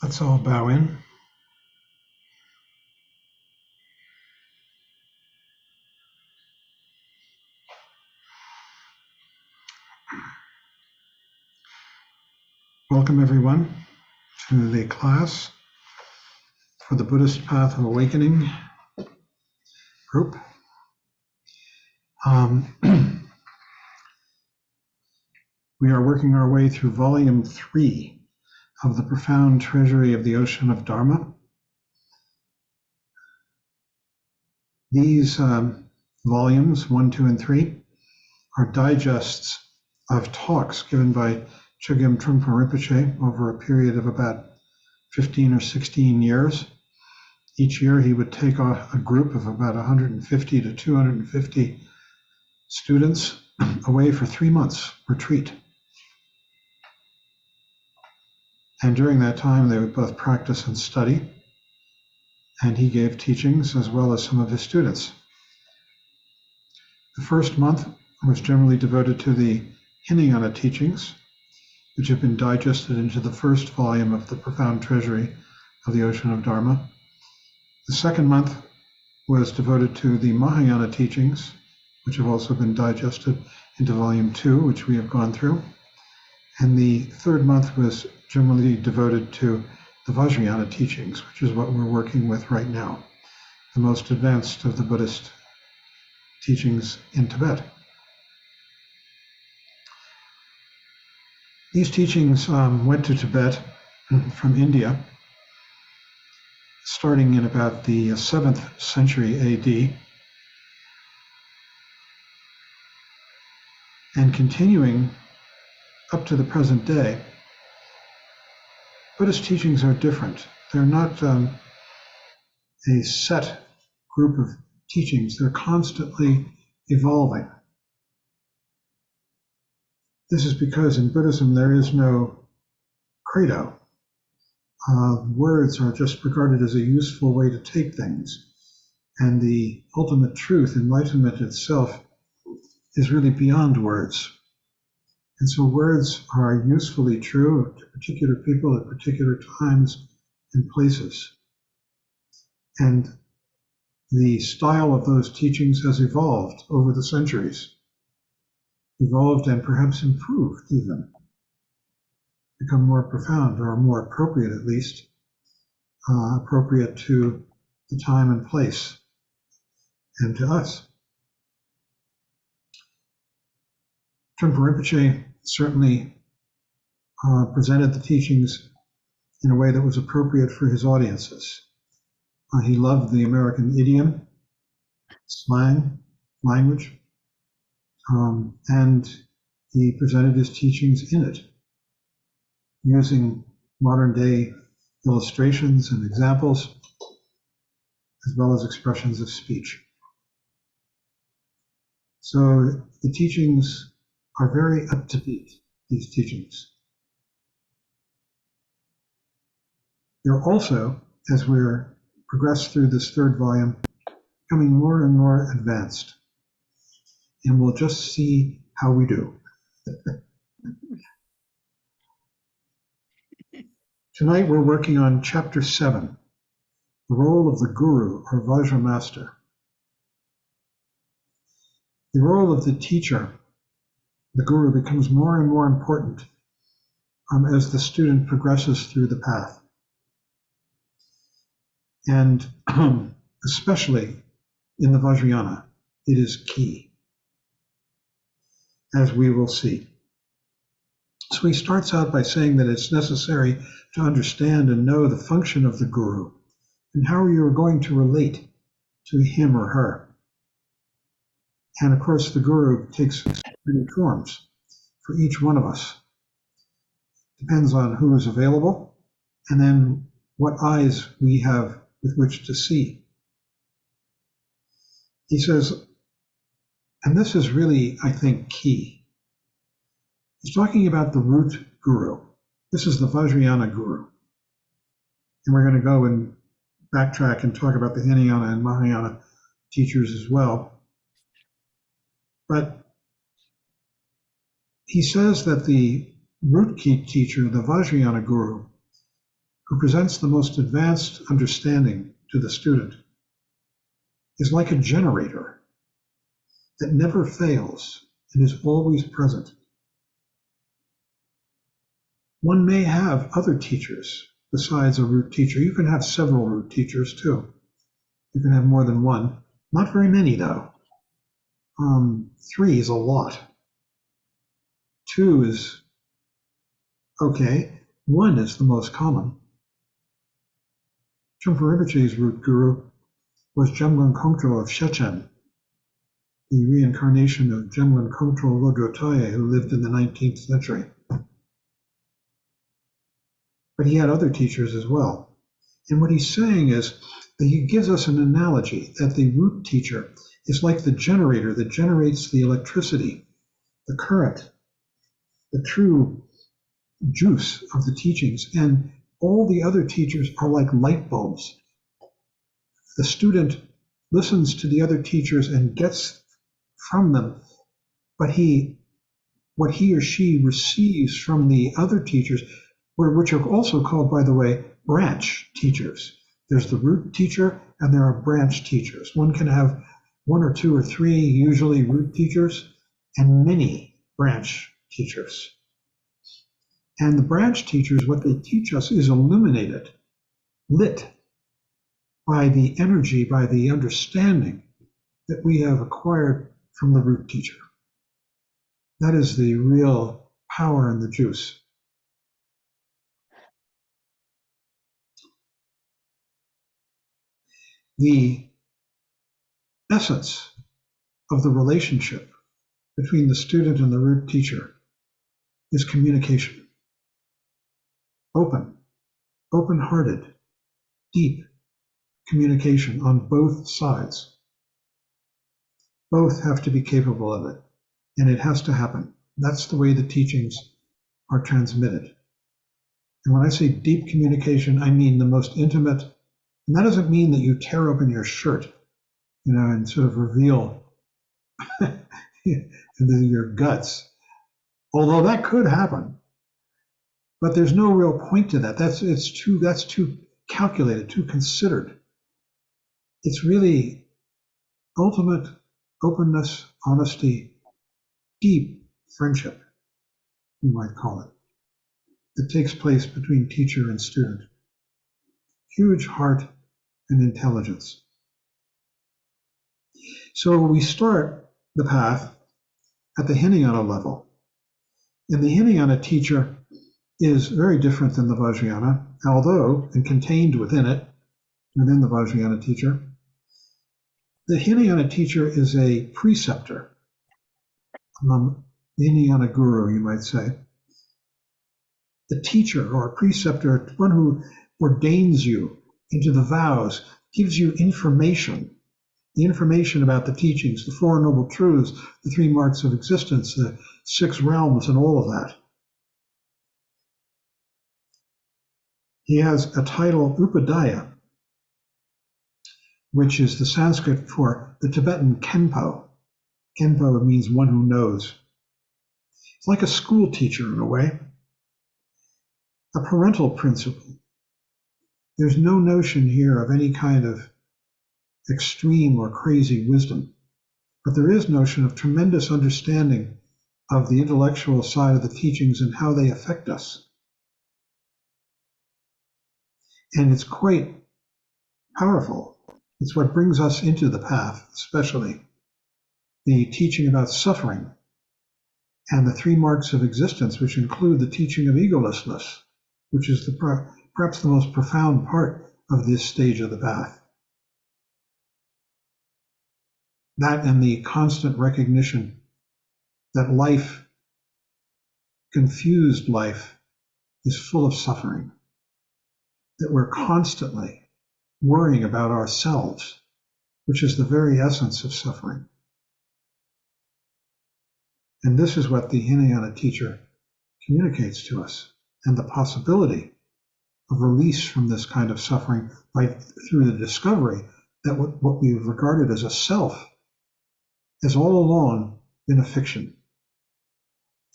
Let's all bow in. Welcome everyone to the class for the Buddhist Path of Awakening group. We are working our way through volume 3 of the Profound Treasury of the Ocean of Dharma. These volumes, 1, 2, and 3, are digests of talks given by Chogyam Trungpa Rinpoche over a period of about 15 or 16 years. Each year he would take a group of about 150 to 250 students away for 3 months retreat. And during that time they would both practice and study, and he gave teachings as well as some of his students. The first month was generally devoted to the Hinayana teachings, which have been digested into the first volume of the Profound Treasury of the Ocean of Dharma. The second month was devoted to the Mahayana teachings, which have also been digested into volume 2, which we have gone through. And the third month was generally devoted to the Vajrayana teachings, which is what we're working with right now, the most advanced of the Buddhist teachings in Tibet. These teachings went to Tibet from India, starting in about the 7th century AD, and continuing up to the present day. Buddhist teachings are different. They're not a set group of teachings. They're constantly evolving. This is because in Buddhism there is no credo. Words are just regarded as a useful way to take things. And the ultimate truth, enlightenment itself, is really beyond words. And so words are usefully true to particular people at particular times and places. And the style of those teachings has evolved over the centuries, evolved and perhaps improved even, become more profound or more appropriate at least, appropriate to the time and place and to us. Trungpa Rinpoche certainly presented the teachings in a way that was appropriate for his audiences. He loved the American idiom, slang, language, and he presented his teachings in it, using modern day illustrations and examples, as well as expressions of speech. So the teachings are very up to date, these teachings. They're also, as we're progress through this third volume, becoming more and more advanced. And we'll just see how we do. Tonight we're working on chapter 7, the role of the guru or Vajra master. The role of the teacher, the guru, becomes more and more important as the student progresses through the path. And especially in the Vajrayana, it is key, as we will see. So he starts out by saying that it's necessary to understand and know the function of the guru and how you are going to relate to him or her. And of course, the guru takes many forms for each one of us. Depends on who is available and then what eyes we have with which to see. He says, and this is really, I think, key. He's talking about the root guru. This is the Vajrayana guru. And we're going to go and backtrack and talk about the Hinayana and Mahayana teachers as well. But he says that the root key teacher, the Vajrayana guru, who presents the most advanced understanding to the student, is like a generator that never fails and is always present. One may have other teachers besides a root teacher. You can have several root teachers too. You can have more than one. Not very many though. 3 is a lot. 2 is okay. 1 is the most common. Trungpa Rinpoche's root guru was Jemlun Kongtrul of Shechen, the reincarnation of Jemlun Kongtrul Lodro Toye, who lived in the 19th century. But he had other teachers as well. And what he's saying is that he gives us an analogy that the root teacher is like the generator that generates the electricity, the current, the true juice of the teachings. And all the other teachers are like light bulbs. The student listens to the other teachers and gets from them, but what he or she receives from the other teachers, which are also called, by the way, branch teachers. There's the root teacher and there are branch teachers. One can have 1 or 2 or 3, usually root teachers, and many branch teachers. And the branch teachers, what they teach us is illuminated, lit by the energy, by the understanding that we have acquired from the root teacher. That is the real power in the juice. The essence of the relationship between the student and the root teacher is communication. Open-hearted, deep communication on both sides. Both have to be capable of it, and it has to happen. That's the way the teachings are transmitted. And when I say deep communication, I mean the most intimate, and that doesn't mean that you tear open your shirt, and sort of reveal your guts. Although that could happen, but there's no real point to that. That's too calculated, too considered. It's really ultimate openness, honesty, deep friendship, you might call it, that takes place between teacher and student. Huge heart and intelligence. So we start the path at the Hinayana level. And the Hinayana teacher is very different than the Vajrayana, although, and contained within the Vajrayana teacher, the Hinayana teacher is a preceptor, the Hinayana guru, you might say. The teacher or preceptor, one who ordains you into the vows, gives you information, the information about the teachings, the 4 Noble Truths, the 3 marks of existence, the 6 realms, and all of that. He has a title, Upadhyaya, which is the Sanskrit for the Tibetan Khenpo. Khenpo means one who knows. It's like a school teacher in a way, a parental principle. There's no notion here of any kind of extreme or crazy wisdom, but there is notion of tremendous understanding of the intellectual side of the teachings and how they affect us. And it's quite powerful. It's what brings us into the path, especially the teaching about suffering and the 3 marks of existence, which include the teaching of egolessness, which is perhaps the most profound part of this stage of the path. That and the constant recognition that life, confused life, is full of suffering, that we're constantly worrying about ourselves, which is the very essence of suffering. And this is what the Hinayana teacher communicates to us, and the possibility of release from this kind of suffering through the discovery that what we've regarded as a self has all along been a fiction,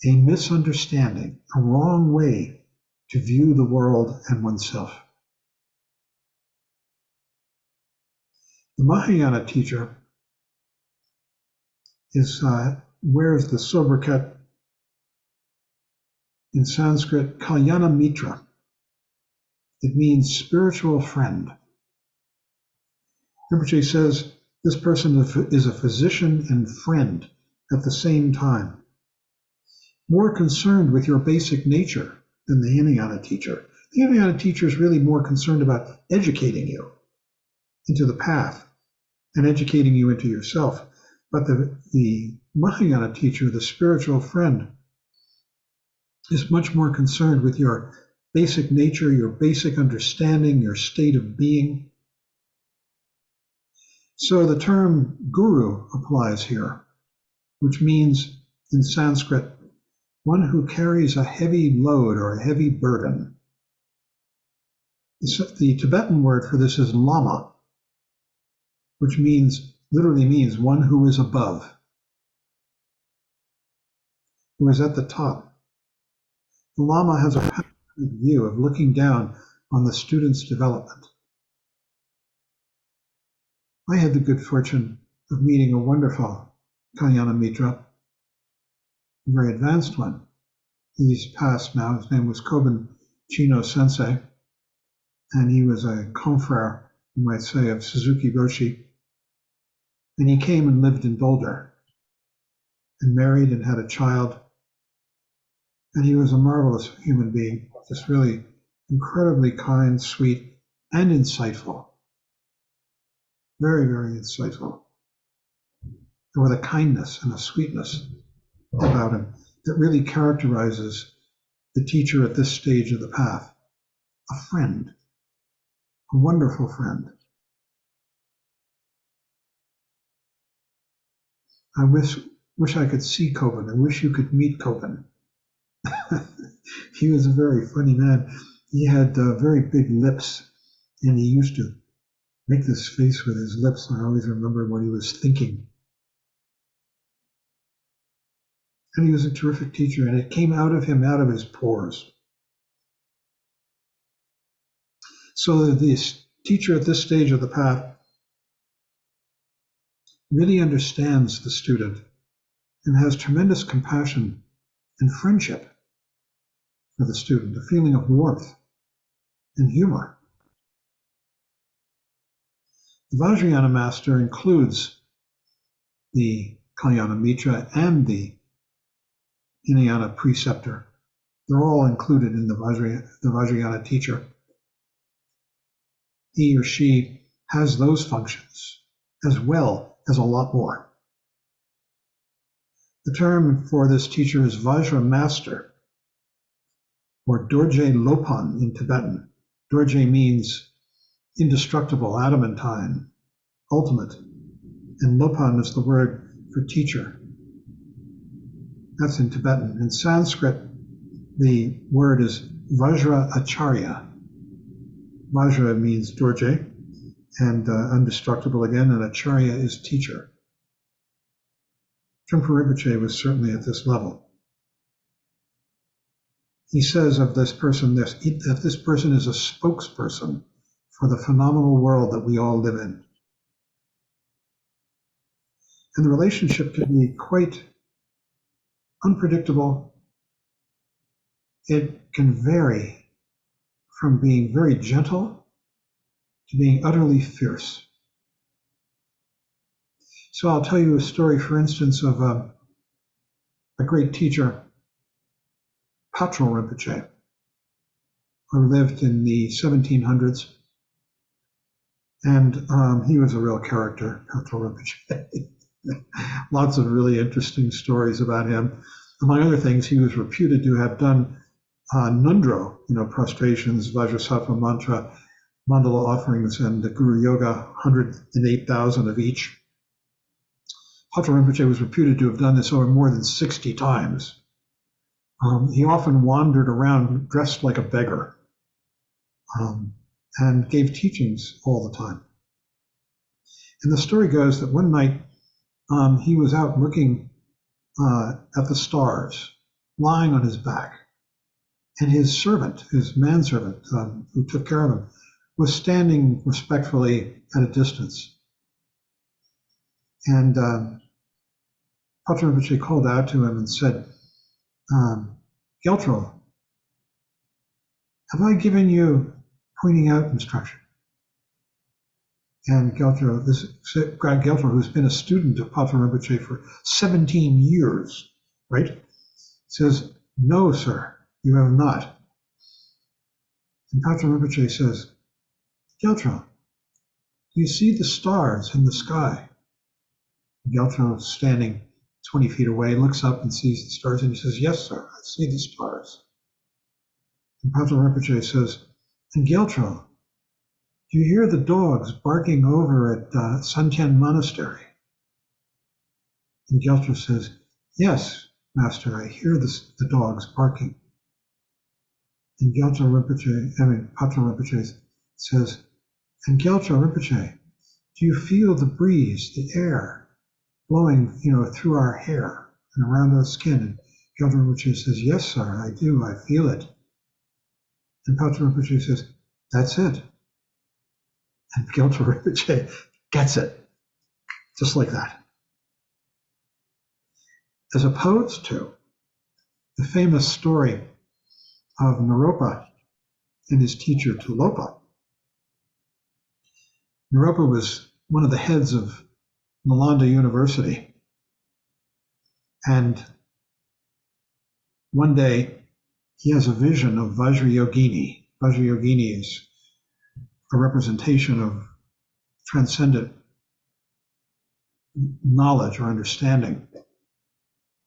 a misunderstanding, a wrong way to view the world and oneself. The Mahayana teacher wears the sobriquet in Sanskrit, Kalyana Mitra. It means spiritual friend. Rinpoche says this person is a physician and friend at the same time, more concerned with your basic nature than the Hinayana teacher. The Hinayana teacher is really more concerned about educating you into the path and educating you into yourself. But the Mahayana teacher, the spiritual friend, is much more concerned with your basic nature, your basic understanding, your state of being. So the term guru applies here, which means in Sanskrit, one who carries a heavy load or a heavy burden. The Tibetan word for this is lama, which literally means one who is above, who is at the top. The Lama has a panoramic view of looking down on the student's development. I had the good fortune of meeting a wonderful Kalyana Mitra, a very advanced one. He's passed now. His name was Koben Chino Sensei, and he was a confrère, you might say, of Suzuki Roshi. And he came and lived in Boulder and married and had a child. And he was a marvelous human being, just really incredibly kind, sweet, and insightful. Very, very insightful. And with a kindness and a sweetness about him that really characterizes the teacher at this stage of the path. A friend, a wonderful friend. I wish I could see Koben. I wish you could meet Koben. He was a very funny man. He had very big lips, and he used to make this face with his lips. I always remember what he was thinking. And he was a terrific teacher, and it came out of him, out of his pores. So this teacher at this stage of the path really understands the student and has tremendous compassion and friendship for the student, a feeling of warmth and humor. The Vajrayana master includes the Kalyana Mitra and the Hinayana preceptor. They're all included in the Vajrayana teacher. He or she has those functions as well as a lot more. The term for this teacher is Vajra master, or Dorje Lopan in Tibetan. Dorje means indestructible, adamantine, ultimate, and Lopan is the word for teacher. That's in Tibetan. In Sanskrit, the word is Vajra Acharya. Vajra means Dorje, and indestructible again, and Acharya is teacher. Trungpa Rinpoche was certainly at this level. He says of this person that this person is a spokesperson for the phenomenal world that we all live in. And the relationship can be quite unpredictable. It can vary from being very gentle to being utterly fierce. So I'll tell you a story, for instance, of a great teacher, Patrul Rinpoche, who lived in the 1700s. And he was a real character, Patrul Rinpoche. Lots of really interesting stories about him. Among other things, he was reputed to have done Nundro, prostrations, Vajrasattva mantra, mandala offerings, and the Guru Yoga, 108,000 of each. Patrul Rinpoche was reputed to have done this over more than 60 times. He often wandered around dressed like a beggar and gave teachings all the time. And the story goes that one night he was out looking at the stars, lying on his back, And his servant, his manservant, who took care of him, was standing respectfully at a distance. And Patrul Rinpoche called out to him and said, Gyaltro, have I given you pointing out instruction? And Gyaltro, this guy Gyaltro, who's been a student of Patrul Rinpoche for 17 years, right, says, no, sir, you have not. And Patrul Rinpoche says, Gyaltro, do you see the stars in the sky? Gyaltro, standing 20 feet away, looks up and sees the stars, and he says, yes, sir, I see the stars. And Patrul Rinpoche says, and Gyaltro, do you hear the dogs barking over at Santian Monastery? And Gyaltro says, yes, Master, I hear the dogs barking. And Patrul Rinpoche says, and Gyaltro Rinpoche, do you feel the breeze, the air blowing, through our hair and around our skin? And Gyaltro Rinpoche says, yes, sir, I do, I feel it. And Patrul Rinpoche says, that's it. And Gyaltro Rinpoche gets it, just like that. As opposed to the famous story of Naropa and his teacher Tulopa. Naropa was one of the heads of Nalanda University. And one day he has a vision of Vajrayogini. Vajrayogini is a representation of transcendent knowledge or understanding.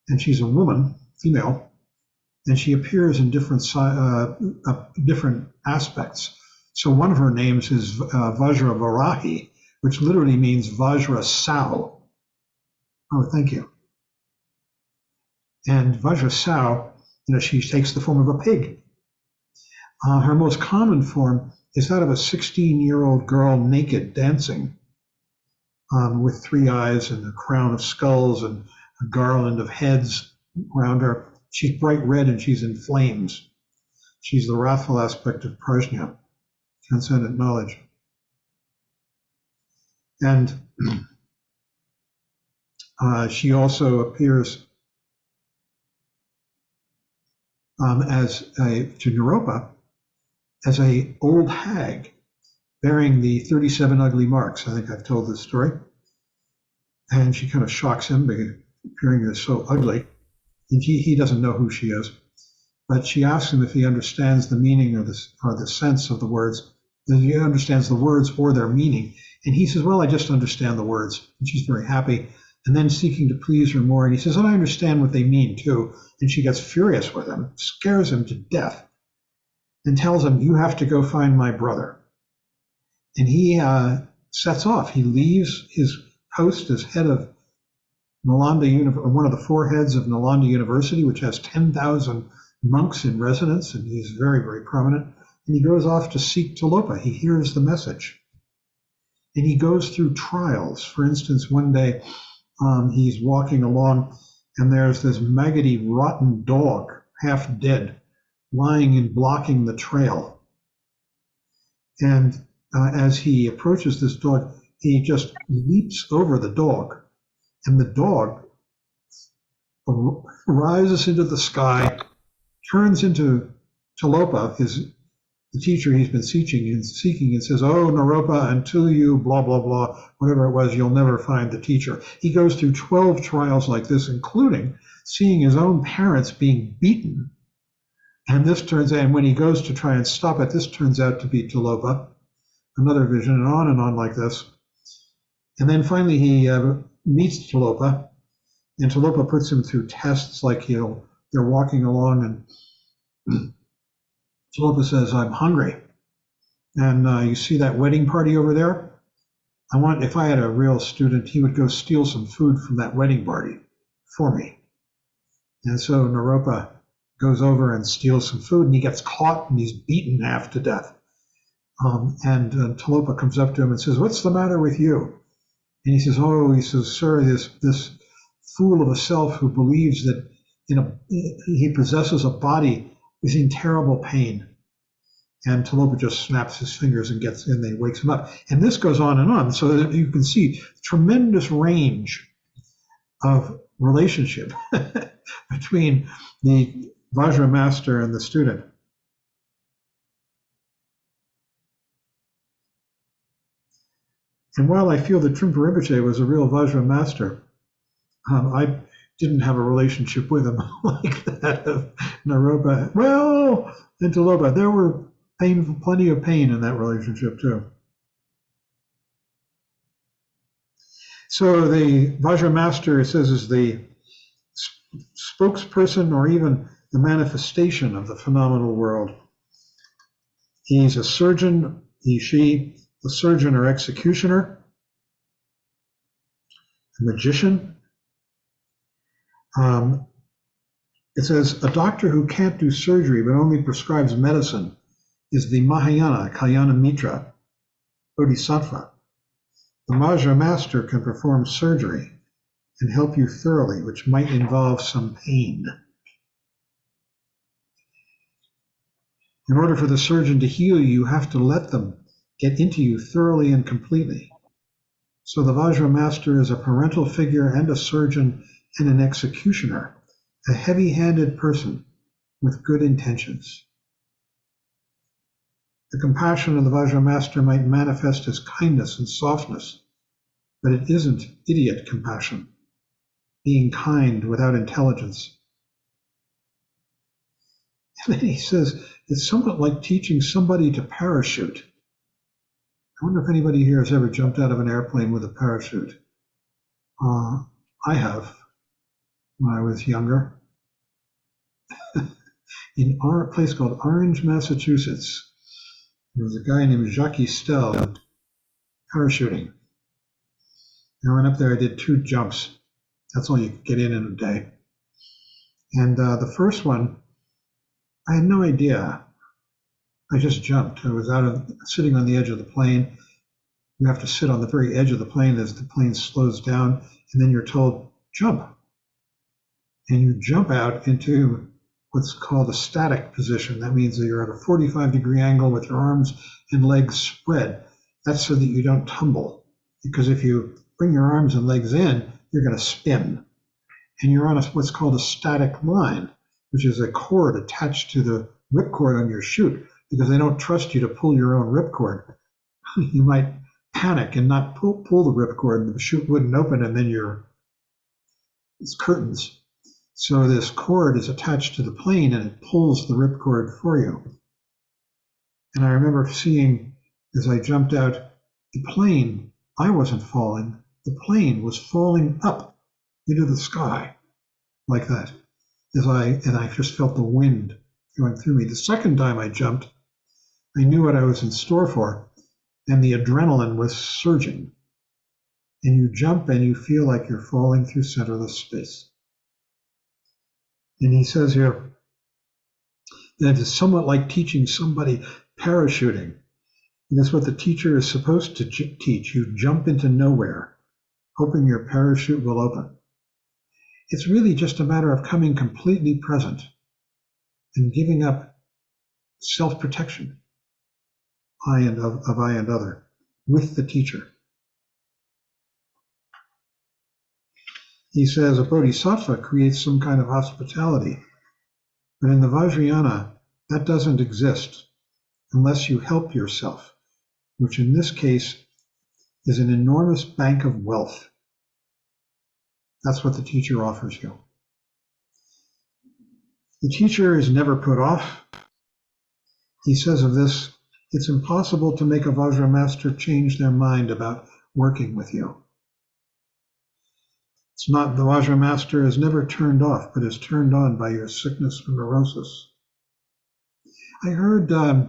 And she's a woman, female, and she appears in different aspects. So one of her names is Vajra Varahi, which literally means Vajra sow. Oh, thank you. And Vajra sow, she takes the form of a pig. Her most common form is that of a 16-year-old girl naked dancing with 3 eyes and a crown of skulls and a garland of heads around her. She's bright red and she's in flames. She's the wrathful aspect of prajna, transcendent knowledge. And she also appears to Naropa as a old hag bearing the 37 ugly marks. I think I've told this story. And she kind of shocks him by appearing as so ugly. And he doesn't know who she is. But she asks him if he understands the meaning or the sense of the words, if he understands the words or their meaning. And he says, well, I just understand the words. And she's very happy. And then seeking to please her more. And he says, and I understand what they mean too. And she gets furious with him, scares him to death, and tells him, you have to go find my brother. And he sets off. He leaves his post as head of Nalanda, one of the 4 heads of Nalanda University, which has 10,000 monks in residence, and he's very, very prominent. And he goes off to seek Tulopa. He hears the message. And he goes through trials. For instance, one day he's walking along, and there's this maggoty, rotten dog, half dead, lying and blocking the trail. And as he approaches this dog, he just leaps over the dog. And the dog rises into the sky, turns into Tulopa, the teacher he's been seeking, and says, oh, Naropa, until you blah, blah, blah, whatever it was, you'll never find the teacher. He goes through 12 trials like this, including seeing his own parents being beaten. And when he goes to try and stop it, this turns out to be Tulopa, another vision, and on like this. And then finally he meets Tulopa, and Tulopa puts him through tests, like they're walking along, and Tulopa says, I'm hungry. And you see that wedding party over there? If I had a real student, he would go steal some food from that wedding party for me. And so Naropa goes over and steals some food, and he gets caught and he's beaten half to death. And Tulopa comes up to him and says, what's the matter with you? And he says, sir, this fool of a self who believes that he possesses a body He's in terrible pain. And Talopa just snaps his fingers and gets in, they wakes him up. And this goes on and on, so that you can see tremendous range of relationship between the Vajra master and the student. And while I feel that Trungpa Rinpoche was a real Vajra master, I didn't have a relationship with him like that of Naropa. Well, and Talopa, there were plenty of pain in that relationship too. So the Vajra master, it says, is the spokesperson or even the manifestation of the phenomenal world. He's a surgeon, she, a surgeon or executioner, a magician. It says, a doctor who can't do surgery but only prescribes medicine is the Mahayana Kalyana Mitra Bodhisattva. The Vajra master can perform surgery and help you thoroughly, which might involve some pain. In order for the surgeon to heal you, you have to let them get into you thoroughly and completely. So the Vajra master is a parental figure and a surgeon and an executioner, a heavy-handed person with good intentions. The compassion of the Vajra master might manifest as kindness and softness, but it isn't idiot compassion, being kind without intelligence. And then he says, it's somewhat like teaching somebody to parachute. I wonder if anybody here has ever jumped out of an airplane with a parachute. I have, when I was younger, in a place called Orange, Massachusetts. There was a guy named Jacques Stell parachuting. I went up there, I did 2 jumps. That's all you could get in a day. And the first one, I had no idea. I just jumped. I was sitting on the edge of the plane. You have to sit on the very edge of the plane as the plane slows down, and then you're told, jump. And you jump out into what's called a static position. That means that you're at a 45-degree angle with your arms and legs spread. That's so that you don't tumble. Because if you bring your arms and legs in, you're going to spin. And you're on what's called a static line, which is a cord attached to the ripcord on your chute, because they don't trust you to pull your own ripcord. You might panic and not pull the ripcord, and the chute wouldn't open, and then it's curtains. So this cord is attached to the plane, and it pulls the ripcord for you. And I remember seeing, as I jumped out, the plane, I wasn't falling, the plane was falling up into the sky like that. And I just felt the wind going through me. The second time I jumped, I knew what I was in store for, and the adrenaline was surging. And you jump and you feel like you're falling through centerless space. And he says here that it's somewhat like teaching somebody parachuting. And that's what the teacher is supposed to teach. You jump into nowhere, hoping your parachute will open. It's really just a matter of coming completely present and giving up self-protection, I and other, with the teacher. He says a bodhisattva creates some kind of hospitality, but in the Vajrayana, that doesn't exist unless you help yourself, which in this case is an enormous bank of wealth. That's what the teacher offers you. The teacher is never put off. He says of this, it's impossible to make a Vajra master change their mind about working with you. It's not, the Vajra master is never turned off, but is turned on by your sickness or neurosis. I heard a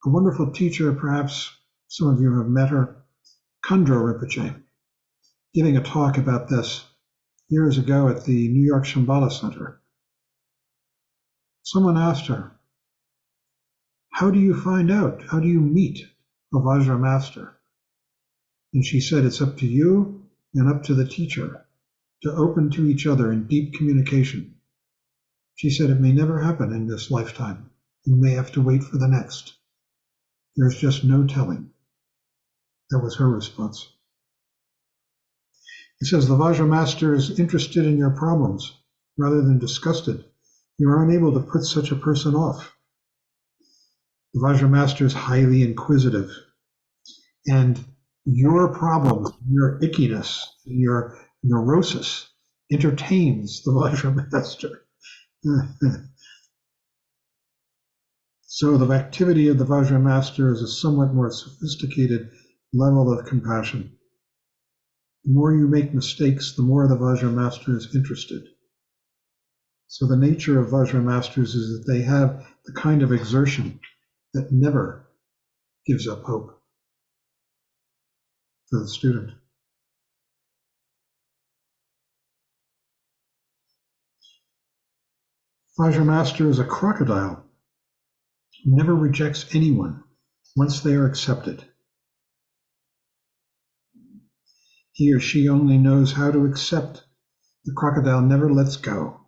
wonderful teacher, perhaps some of you have met her, Kundro Rinpoche, giving a talk about this years ago at the New York Shambhala Center. Someone asked her, how do you find out? How do you meet a Vajra master? And she said, it's up to you and up to the teacher to open to each other in deep communication. She said, it may never happen in this lifetime. You may have to wait for the next. There's just no telling. That was her response. He says, the Vajra master is interested in your problems rather than disgusted. You are unable to put such a person off. The Vajra master is highly inquisitive, and your problems, your ickiness, your neurosis entertains the Vajra master. So the activity of the Vajra master is a somewhat more sophisticated level of compassion. The more you make mistakes, the more the Vajra master is interested. So the nature of Vajra masters is that they have the kind of exertion that never gives up hope for the student. Vajra master is a crocodile who never rejects anyone once they are accepted. He or she only knows how to accept. The crocodile never lets go.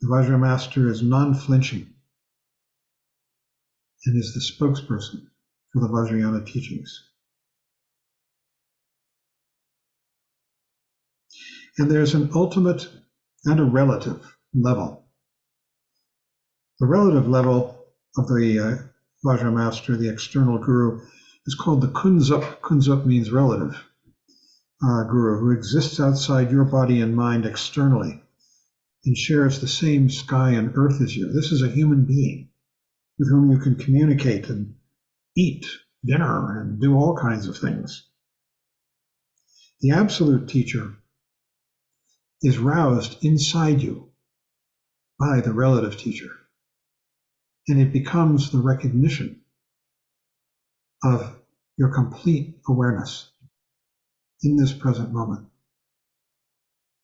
The Vajra master is non-flinching and is the spokesperson for the Vajrayana teachings. And there's an ultimate and a relative level. The relative level of the Vajra master, the external guru, is called the Kunzup. Kunzup means relative guru, who exists outside your body and mind externally and shares the same sky and earth as you. This is a human being with whom you can communicate and eat dinner and do all kinds of things. The absolute teacher is roused inside you by the relative teacher, and it becomes the recognition of your complete awareness in this present moment.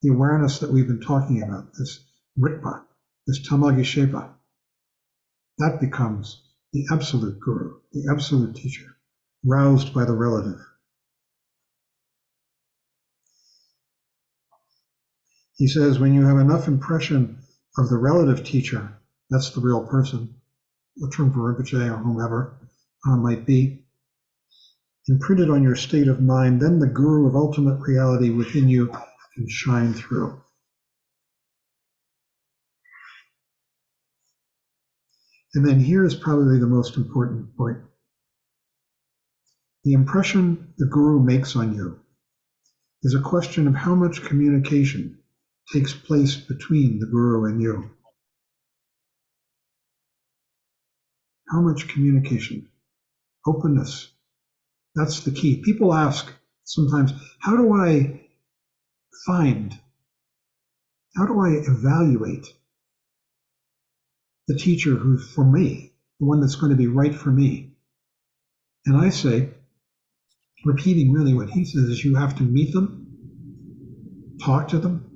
The awareness that we've been talking about, this ritpa, this tamagishepa, that becomes the absolute guru, the absolute teacher, roused by the relative. He says, when you have enough impression of the relative teacher, that's the real person, the Trungpa Rinpoche or whomever might be, imprinted on your state of mind, then the guru of ultimate reality within you can shine through. And then here is probably the most important point. The impression the guru makes on you is a question of how much communication takes place between the guru and you. How much communication? Openness. That's the key. People ask sometimes, how do I evaluate the teacher who's for me, the one that's going to be right for me? And I say, repeating really what he says, is you have to meet them, talk to them,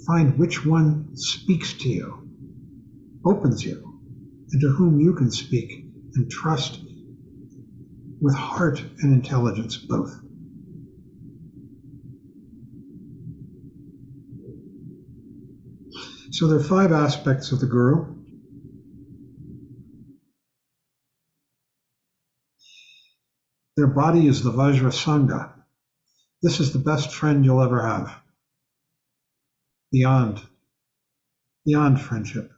find which one speaks to you, opens you, and to whom you can speak and trust with heart and intelligence both. So there are 5 aspects of the guru. Their body is the Vajra Sangha. This is the best friend you'll ever have. Beyond friendship.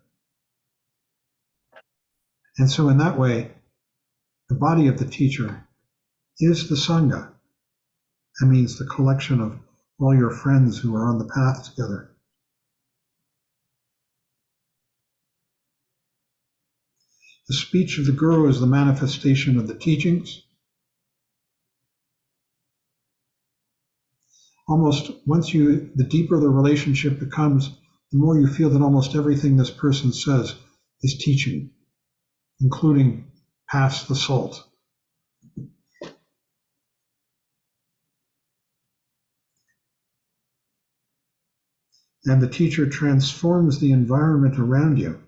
And so in that way, the body of the teacher is the Sangha. That means the collection of all your friends who are on the path together. The speech of the guru is the manifestation of the teachings. The deeper the relationship becomes, the more you feel that almost everything this person says is teaching, including pass the salt. And the teacher transforms the environment around you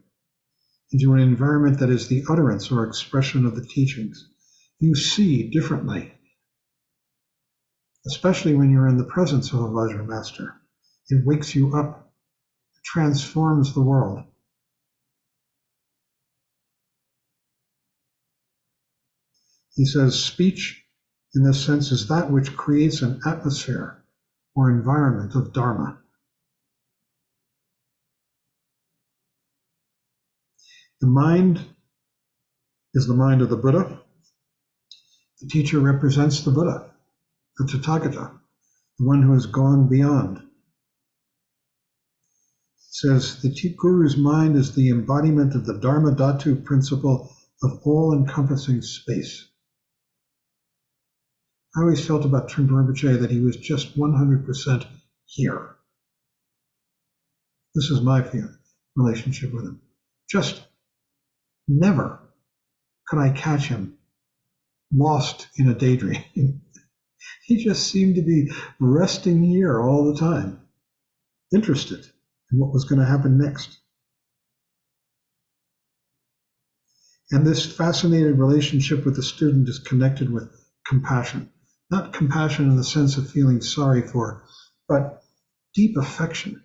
into an environment that is the utterance or expression of the teachings. You see differently, especially when you're in the presence of a Vajra master. It wakes you up transforms the world. He says, speech, in this sense, is that which creates an atmosphere or environment of Dharma. The mind is the mind of the Buddha. The teacher represents the Buddha, the Tathagata, the one who has gone beyond. It says the Guru's mind is the embodiment of the Dharma Dhatu principle of all-encompassing space. I always felt about Trungpa Rinpoche that he was just 100% here. This is my relationship with him. Just never could I catch him lost in a daydream. He just seemed to be resting here all the time, interested in what was going to happen next. And this fascinated relationship with the student is connected with compassion. Not compassion in the sense of feeling sorry for, but deep affection.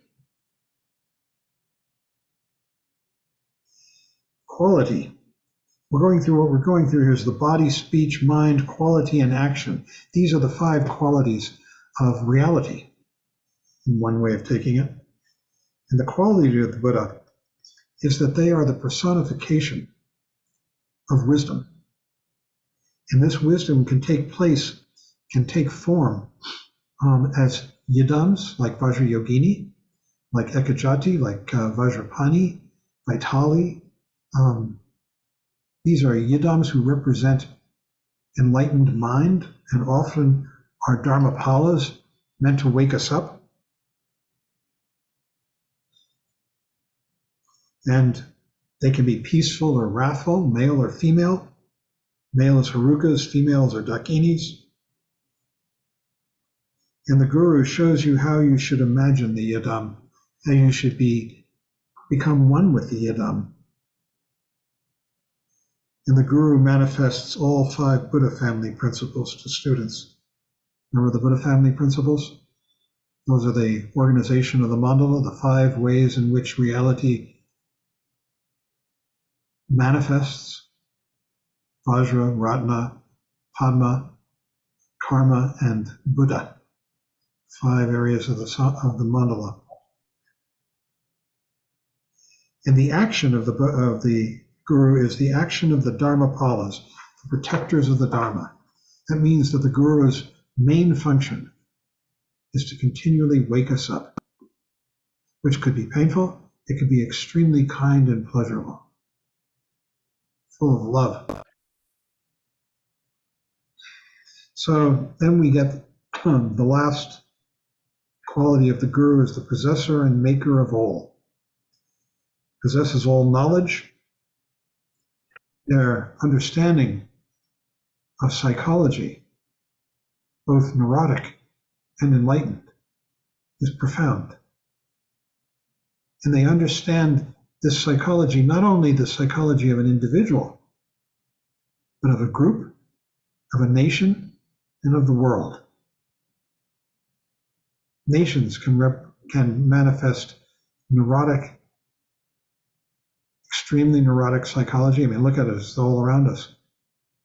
Quality. What we're going through here is the body, speech, mind, quality, and action. These are the 5 qualities of reality, in one way of taking it. And the quality of the Buddha is that they are the personification of wisdom. And this wisdom can take form as yidams, like Vajrayogini, like Ekajati, like Vajrapani, Vaitali. These are yidams who represent enlightened mind and often are dharmapalas meant to wake us up. And they can be peaceful or wrathful, male or female. Male is Harukas, females are Dakinis. And the Guru shows you how you should imagine the yidam, how you should become one with the yidam. And the Guru manifests all 5 Buddha family principles to students. Remember the Buddha family principles? Those are the organization of the mandala, the 5 ways in which reality manifests: Vajra, Ratna, Padma, Karma, and Buddha. 5 areas of the mandala. And the action of the Guru is the action of the Dharmapalas, the protectors of the Dharma. That means that the Guru's main function is to continually wake us up, which could be painful, it could be extremely kind and pleasurable, full of love. So then we get the last quality of the Guru is the possessor and maker of all. Possesses all knowledge. Their understanding of psychology, both neurotic and enlightened, is profound. And they understand this psychology, not only the psychology of an individual, but of a group, of a nation, and of the world. Nations can manifest neurotic, extremely neurotic psychology. I mean, look at it, it's all around us.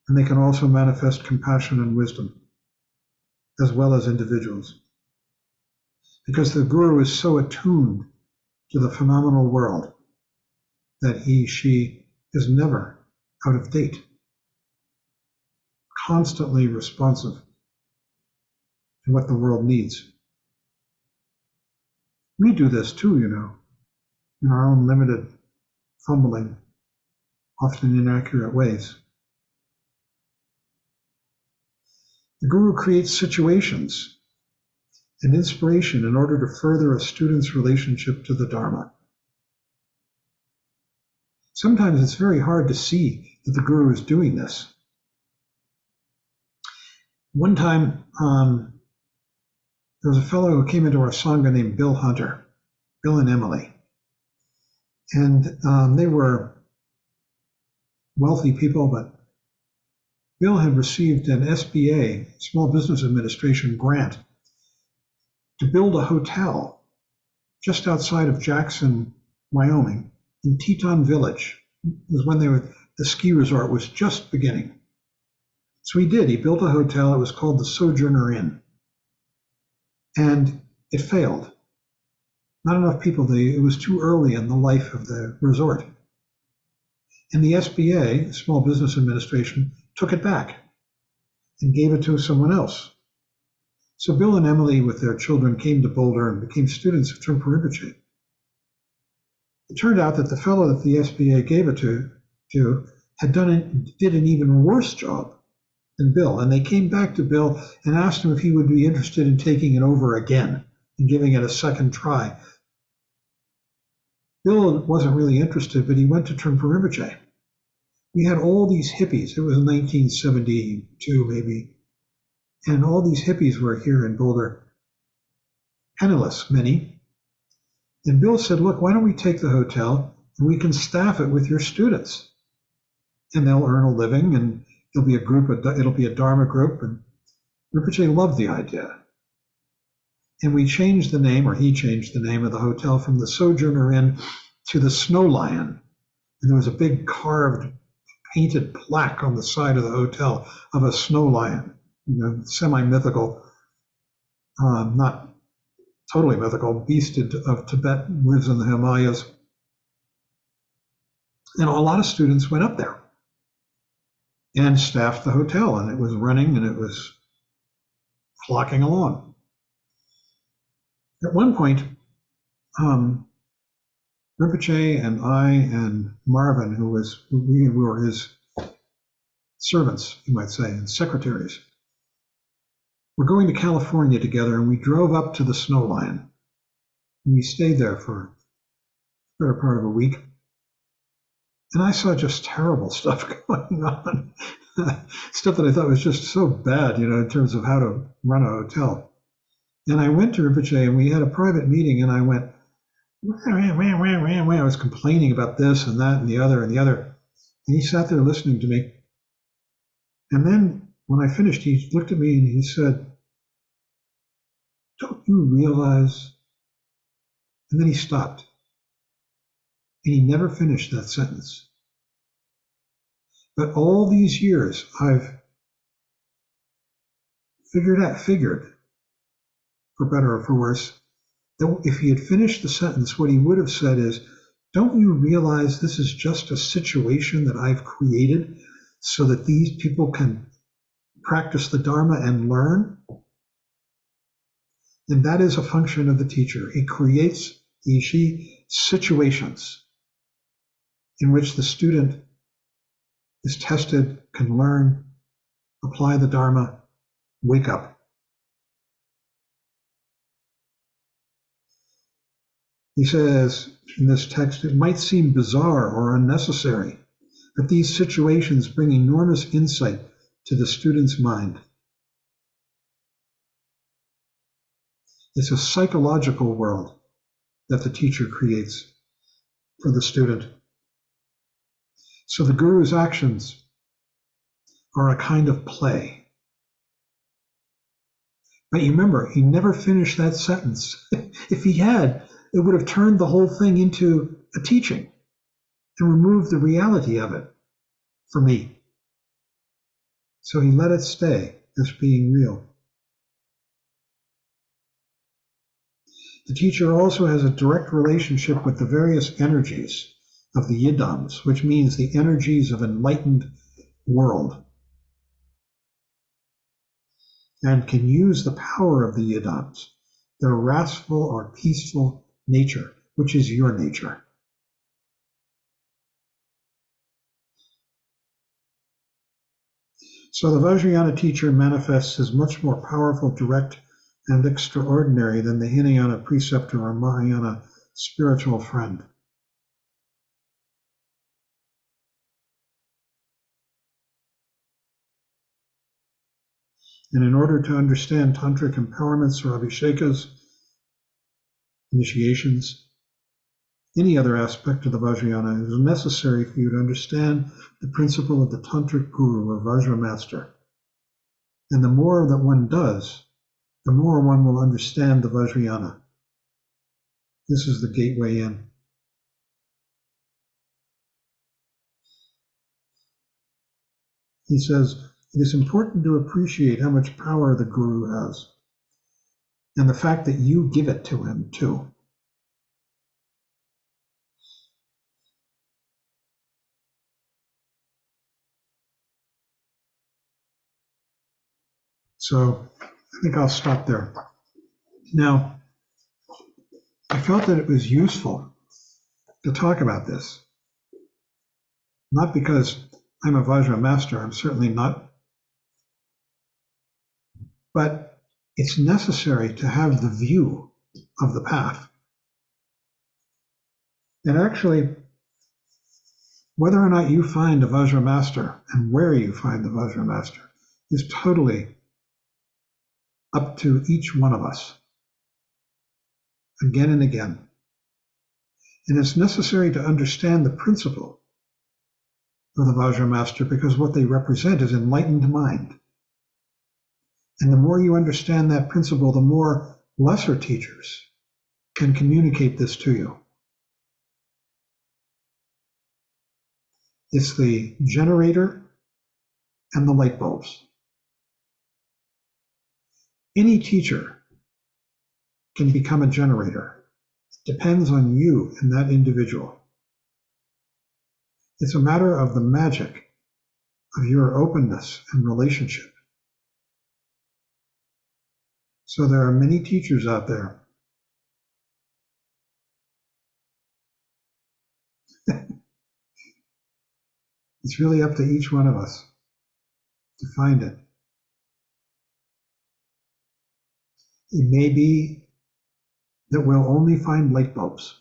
And they can also manifest compassion and wisdom, as well as individuals. Because the Guru is so attuned to the phenomenal world that she is never out of date, constantly responsive to what the world needs. We do this too, in our own limited, fumbling, often inaccurate ways. The Guru creates situations and inspiration in order to further a student's relationship to the Dharma. Sometimes it's very hard to see that the Guru is doing this. One time, there was a fellow who came into our Sangha named Bill Hunter, Bill and Emily. And they were wealthy people, but Bill had received an SBA, Small Business Administration grant, to build a hotel just outside of Jackson, Wyoming, in Teton Village. It was when the ski resort was just beginning. So he did. He built a hotel. It was called the Sojourner Inn. And it failed. Not enough people. It was too early in the life of the resort. And the SBA, Small Business Administration, took it back and gave it to someone else. So Bill and Emily, with their children, came to Boulder and became students of Trungpa Rinpoche. It turned out that the fellow that the SBA gave it to did an even worse job than Bill. And they came back to Bill and asked him if he would be interested in taking it over again and giving it a second try. Bill wasn't really interested, but he went to Trungpa Rinpoche. We had all these hippies. It was 1972, maybe. And all these hippies were here in Boulder, penniless, many. And Bill said, look, why don't we take the hotel and we can staff it with your students? And they'll earn a living, and there'll be a group, it'll be a Dharma group. And Rinpoche loved the idea. And we changed the name, or he changed the name of the hotel from the Sojourner Inn to the Snow Lion. And there was a big carved, painted plaque on the side of the hotel of a snow lion, semi-mythical, not totally mythical, beast of Tibet, lives in the Himalayas. And a lot of students went up there and staffed the hotel, and it was running and it was flocking along. At one point, Rinpoche and I and Marvin, we were his servants, you might say, and secretaries, were going to California together, and we drove up to the Snow Lion. And we stayed there for the better part of a week. And I saw just terrible stuff going on. Stuff that I thought was just so bad, in terms of how to run a hotel. And I went to Rinpoche, and we had a private meeting, and I went, I was complaining about this and that and the other and the other. And he sat there listening to me. And then when I finished, he looked at me and he said, don't you realize? And then he stopped. And he never finished that sentence. But all these years, I've figured, for better or for worse, that if he had finished the sentence, what he would have said is, don't you realize this is just a situation that I've created so that these people can practice the Dharma and learn? And that is a function of the teacher. He creates, she, situations in which the student is tested, can learn, apply the Dharma, wake up. He says in this text, it might seem bizarre or unnecessary, but these situations bring enormous insight to the student's mind. It's a psychological world that the teacher creates for the student. So the guru's actions are a kind of play. But you remember, he never finished that sentence. If he had, it would have turned the whole thing into a teaching and removed the reality of it for me. So he let it stay as being real. The teacher also has a direct relationship with the various energies of the yidams, which means the energies of enlightened world, and can use the power of the yidams, their restful or peaceful nature, which is your nature. So the Vajrayana teacher manifests as much more powerful, direct, and extraordinary than the Hinayana preceptor or Mahayana spiritual friend. And in order to understand tantric empowerments or abhishekas, initiations, any other aspect of the Vajrayana, it is necessary for you to understand the principle of the tantric guru or Vajra master. And the more that one does, the more one will understand the Vajrayana. This is the gateway in. He says, it is important to appreciate how much power the guru has, and the fact that you give it to him too. So I think I'll stop there. Now, I felt that it was useful to talk about this, not because I'm a Vajra master, I'm certainly not, but it's necessary to have the view of the path. And actually, whether or not you find a Vajra master and where you find the Vajra master is totally up to each one of us, again and again. And it's necessary to understand the principle of the Vajra master because what they represent is enlightened mind. And the more you understand that principle, the more lesser teachers can communicate this to you. It's the generator and the light bulbs. Any teacher can become a generator. It depends on you and that individual. It's a matter of the magic of your openness and relationship. So there are many teachers out there. It's really up to each one of us to find it. It may be that we'll only find light bulbs,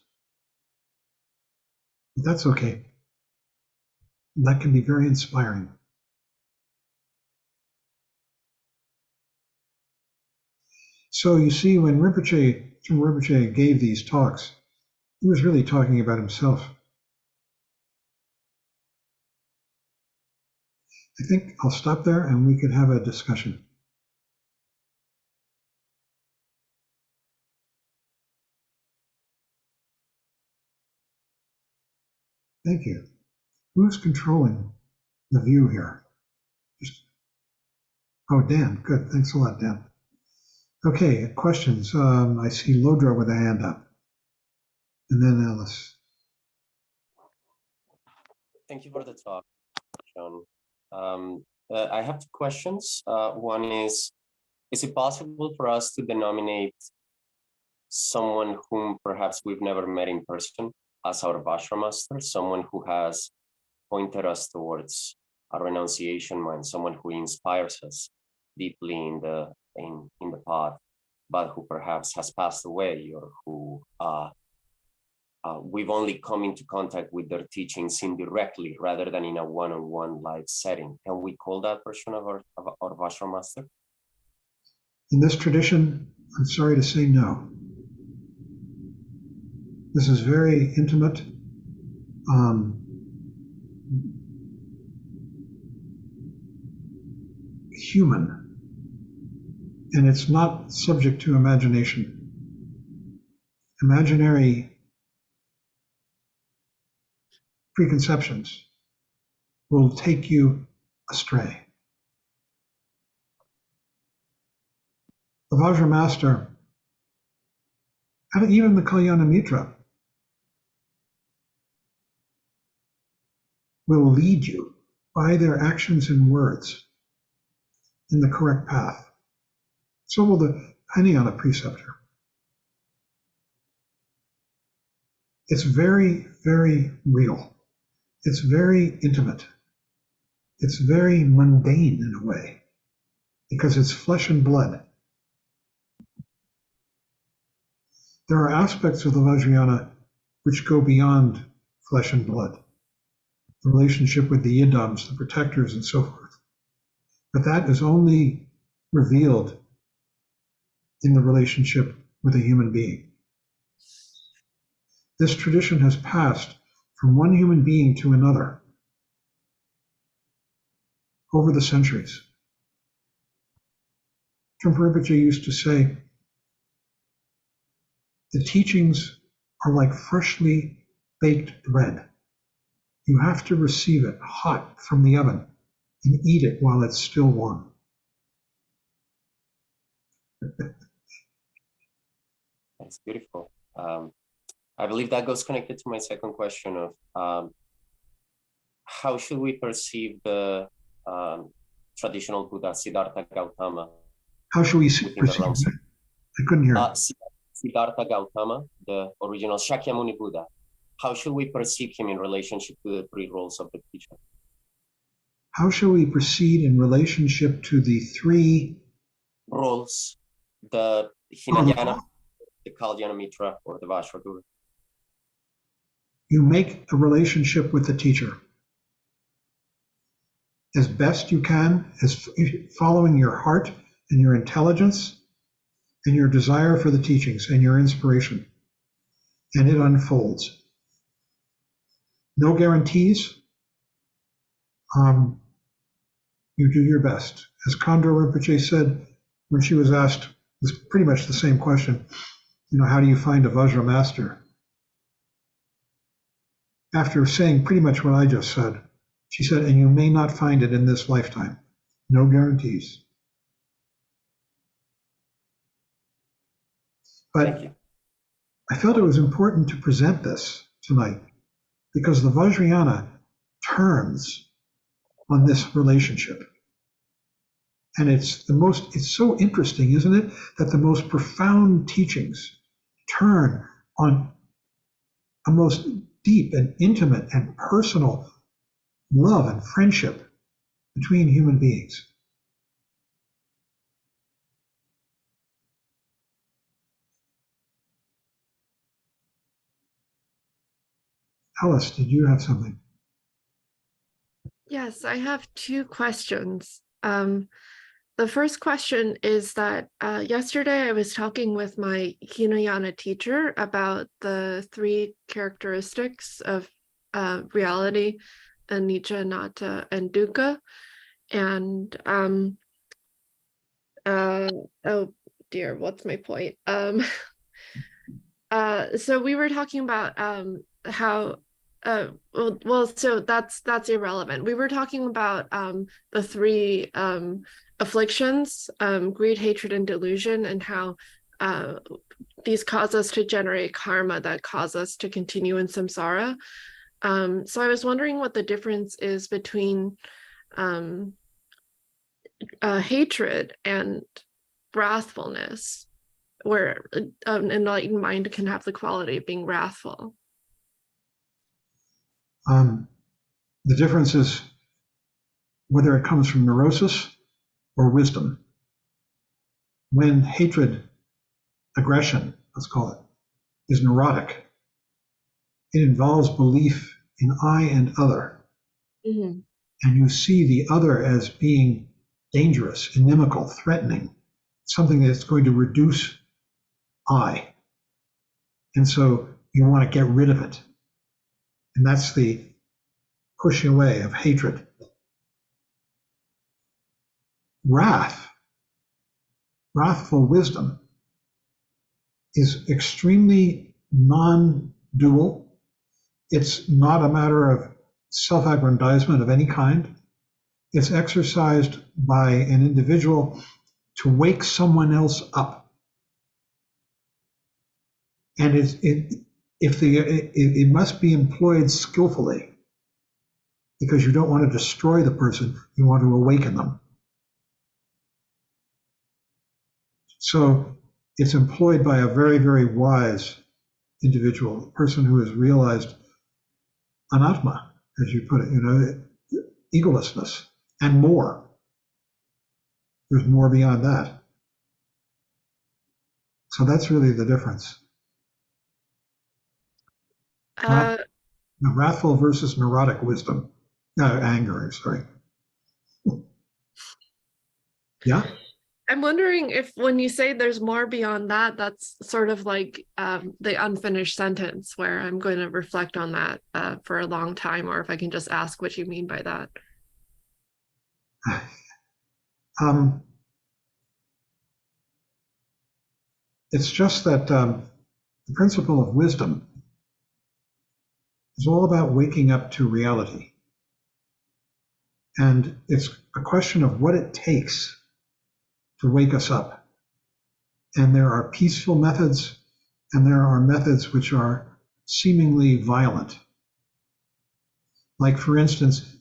but that's okay. That can be very inspiring. So you see, when Rinpoche gave these talks, he was really talking about himself. I think I'll stop there and we could have a discussion. Thank you. Who's controlling the view here? Oh, Dan. Good. Thanks a lot, Dan. Okay, questions. I see Lodra with a hand up. And then Alice. Thank you for the talk, John. I have two questions. One is it possible for us to denominate someone whom perhaps we've never met in person as our Vajra master, someone who has pointed us towards a renunciation mind, someone who inspires us deeply in the path, but who perhaps has passed away, or who we've only come into contact with their teachings indirectly rather than in a one-on-one live setting? Can we call that person of our Vajra master? In this tradition, I'm sorry to say no. This is very intimate. Human, and it's not subject to imagination. Imaginary preconceptions will take you astray. The Vajra master, and even the Kalyana Mitra, will lead you by their actions and words in the correct path. So will the Hinayana preceptor. It's very, very real. It's very intimate. It's very mundane in a way, because it's flesh and blood. There are aspects of the Vajrayana which go beyond flesh and blood, the relationship with the Yidams, the protectors, and so forth. But that is only revealed in the relationship with a human being. This tradition has passed from one human being to another over the centuries. Trungpa Rinpoche used to say, the teachings are like freshly baked bread. You have to receive it hot from the oven and eat it while it's still warm. That's beautiful. I believe that goes connected to my second question of how should we perceive the traditional Buddha Siddhartha Gautama How should we within the perceive realms that? I couldn't hear. Siddhartha Gautama, the original Shakyamuni Buddha? How should we perceive him in relationship to the three roles of the teacher? How shall we proceed in relationship to the three roles, the Hinayana, the Kalyana Mitra, or the Vajraguru? You make a relationship with the teacher as best you can, as following your heart and your intelligence and your desire for the teachings and your inspiration. And it unfolds. No guarantees. You do your best. As Khandro Rinpoche said when she was asked, it was pretty much the same question, how do you find a Vajra master? After saying pretty much what I just said, she said, and you may not find it in this lifetime. No guarantees. But I felt it was important to present this tonight because the Vajrayana turns on this relationship. And it's so interesting, isn't it, that the most profound teachings turn on a most deep and intimate and personal love and friendship between human beings. Alice, did you have something? Yes, I have two questions. The first question is that yesterday I was talking with my Hinayana teacher about the three characteristics of reality, anicca, anatta, and dukkha. And oh dear, what's my point? So we were talking about how so that's irrelevant. We were talking about the three afflictions, greed, hatred, and delusion, and how these cause us to generate karma that cause us to continue in samsara. So I was wondering what the difference is between hatred and wrathfulness, where an enlightened mind can have the quality of being wrathful. The difference is whether it comes from neurosis or wisdom. When hatred, aggression, let's call it, is neurotic, it involves belief in I and other. Mm-hmm. And you see the other as being dangerous, inimical, threatening, something that's going to reduce I. And so you want to get rid of it. And that's the pushing away of hatred. Wrathful wisdom is extremely non-dual. It's not a matter of self-aggrandizement of any kind. It's exercised by an individual to wake someone else up. And it must be employed skillfully, because you don't want to destroy the person, you want to awaken them. So it's employed by a very, very wise individual, a person who has realized anatma, as you put it, egolessness, and more. There's more beyond that. So that's really the difference. Wrathful versus neurotic wisdom. Anger, I'm sorry. Yeah? I'm wondering if when you say there's more beyond that, that's sort of like the unfinished sentence where I'm going to reflect on that for a long time, or if I can just ask what you mean by that. It's just that the principle of wisdom is all about waking up to reality. And it's a question of what it takes to wake us up. And there are peaceful methods, and there are methods which are seemingly violent. Like, for instance,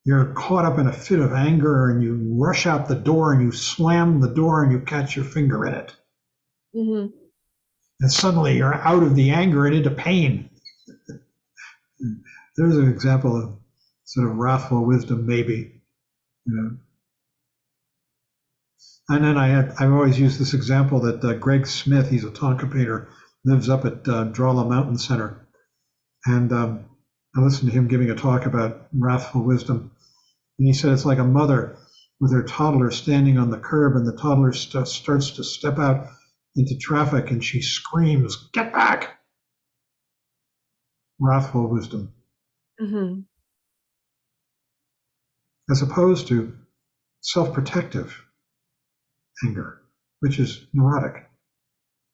you're caught up in a fit of anger and you rush out the door and you slam the door and you catch your finger in it. Mm-hmm. And suddenly you're out of the anger and into pain. There's an example of sort of wrathful wisdom, maybe. You know. And then I've always used this example that Greg Smith, he's a Tonka painter, lives up at Drawla Mountain Center. And I listened to him giving a talk about wrathful wisdom. And he said it's like a mother with her toddler standing on the curb, and the toddler starts to step out into traffic and she screams, "Get back!" Wrathful wisdom. Mm-hmm. As opposed to self-protective anger, which is neurotic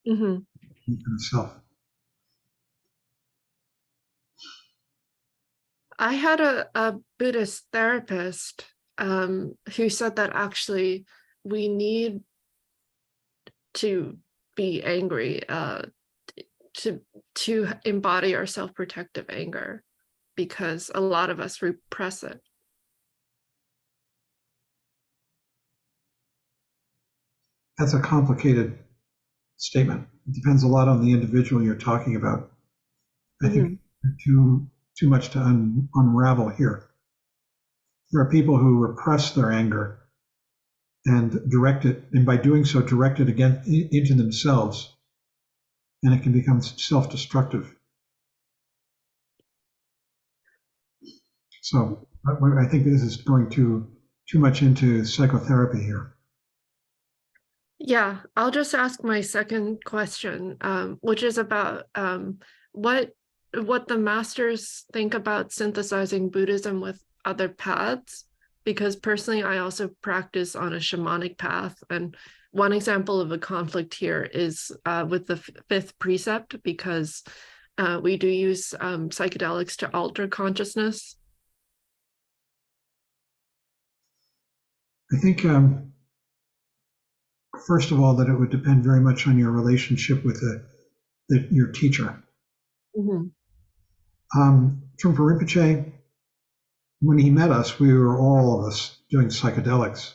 Mm-hmm. in itself. I had a Buddhist therapist who said that actually we need to be angry to embody our self-protective anger, because a lot of us repress it. That's a complicated statement. It depends a lot on the individual you're talking about. I think too much to unravel here. There are people who repress their anger and direct it, and by doing so, direct it again into themselves, and it can become self-destructive. So I think this is going too much into psychotherapy here. Yeah, I'll just ask my second question, which is about what the masters think about synthesizing Buddhism with other paths, because personally I also practice on a shamanic path, and one example of a conflict here is with the fifth precept, because we do use psychedelics to alter consciousness. I think first of all, that it would depend very much on your relationship with your teacher. Mm-hmm. Trungpa Rinpoche, when he met us, we were all of us doing psychedelics.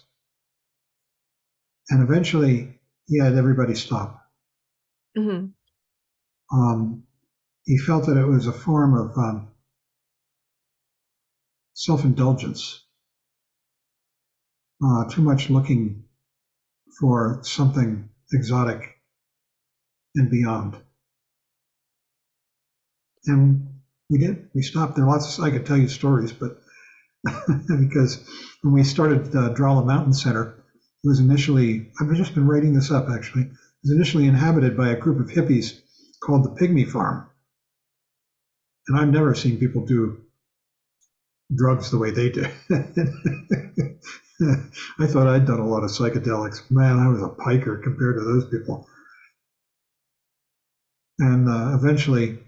And eventually he had everybody stop. Mm-hmm. He felt that it was a form of self-indulgence, too much looking for something exotic and beyond. And we stopped. There are lots I could tell you stories, but because when we started Drawla Mountain Center, it was initially, I've just been writing this up actually, it was initially inhabited by a group of hippies called the Pygmy Farm. And I've never seen people do drugs the way they did. I thought I'd done a lot of psychedelics. Man, I was a piker compared to those people. And eventually,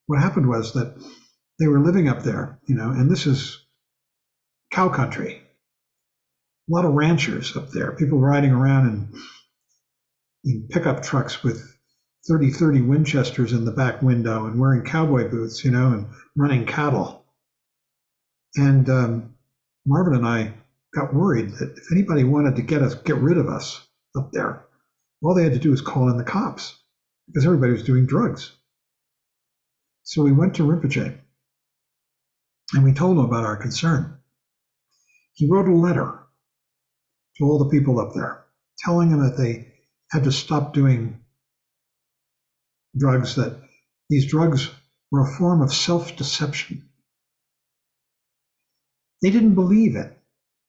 what happened was that they were living up there, and this is cow country. A lot of ranchers up there, people riding around in pickup trucks with 30 Winchesters in the back window and wearing cowboy boots, and running cattle. And Marvin and I got worried that if anybody wanted to get rid of us up there, all they had to do was call in the cops, because everybody was doing drugs. So we went to Rinpoche and we told him about our concern. He wrote a letter to all the people up there, telling them that they had to stop doing drugs, that these drugs were a form of self-deception. They didn't believe it.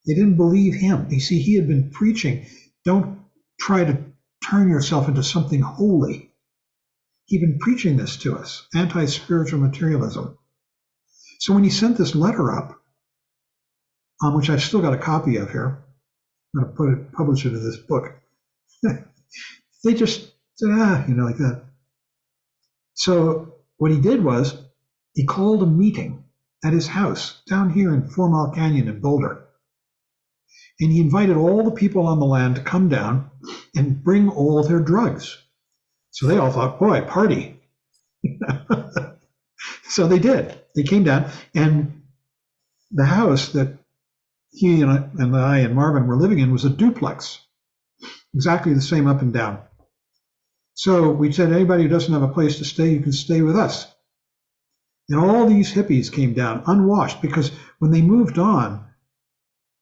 They didn't believe him. You see, he had been preaching, don't try to turn yourself into something holy. He'd been preaching this to us, anti-spiritual materialism. So when he sent this letter up, which I've still got a copy of here, I'm going to publish it in this book. They just said, like that. So what he did was he called a meeting at his house down here in 4 Mile Canyon in Boulder. And he invited all the people on the land to come down and bring all their drugs. So they all thought, boy, party. So they did. They came down, and the house that he and I and Marvin were living in was a duplex, exactly the same up and down. So we said, anybody who doesn't have a place to stay, you can stay with us. And all these hippies came down unwashed, because when they moved on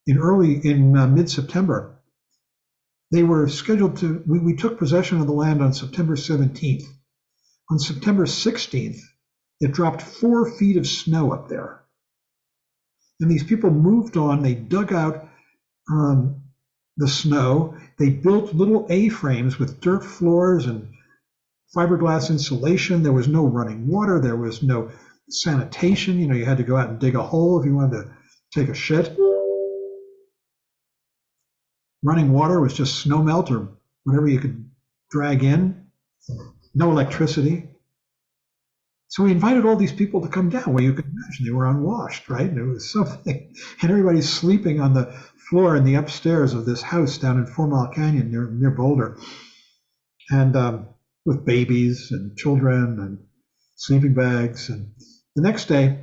in mid-September, they were scheduled to, we took possession of the land on September 17th. On September 16th, it dropped 4 feet of snow up there. And these people moved on, they dug out the snow, they built little A-frames with dirt floors and fiberglass insulation. There was no running water, there was no sanitation. You had to go out and dig a hole if you wanted to take a shit. Running water was just snow melt or whatever you could drag in. No electricity. So we invited all these people to come down. Well, you can imagine they were unwashed, right? And it was something. And everybody's sleeping on the floor in the upstairs of this house down in 4 Mile Canyon near Boulder. And with babies and children and sleeping bags. And the next day,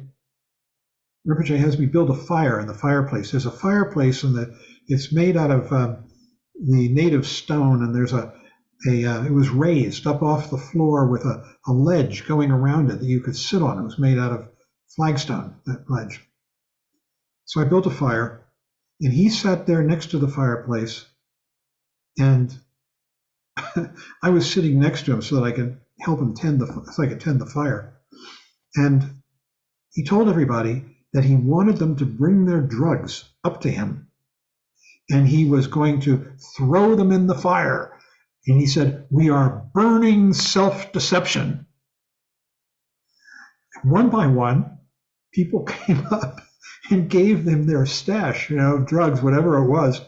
Rinpoche has me build a fire in the fireplace. There's a fireplace, and it's made out of the native stone, and there's it was raised up off the floor with a ledge going around it that you could sit on. It was made out of flagstone, that ledge. So I built a fire, and he sat there next to the fireplace, and I was sitting next to him so that I could help him tend the fire. And he told everybody that he wanted them to bring their drugs up to him, and he was going to throw them in the fire. And he said, we are burning self-deception. One by one, people came up and gave them their stash, of drugs, whatever it was,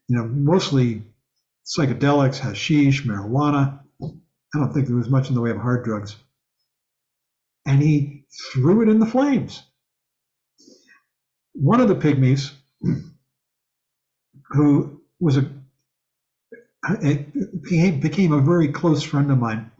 mostly psychedelics, hashish, marijuana. I don't think there was much in the way of hard drugs. And he threw it in the flames. One of the pygmies, who was became a very close friend of mine.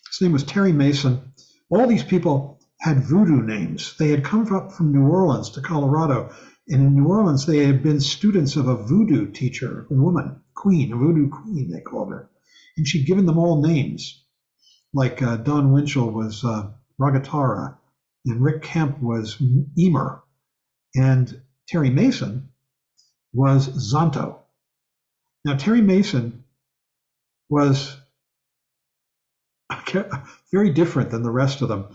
His name was Terry Mason. All these people had voodoo names. They had come from New Orleans to Colorado, and in New Orleans they had been students of a voodoo teacher, a woman, queen, a voodoo queen they called her, and she'd given them all names. Like Don Winchell was Ragatara, and Rick Kemp was Emer, and Terry Mason was Zonto. Now, Terry Mason was very different than the rest of them.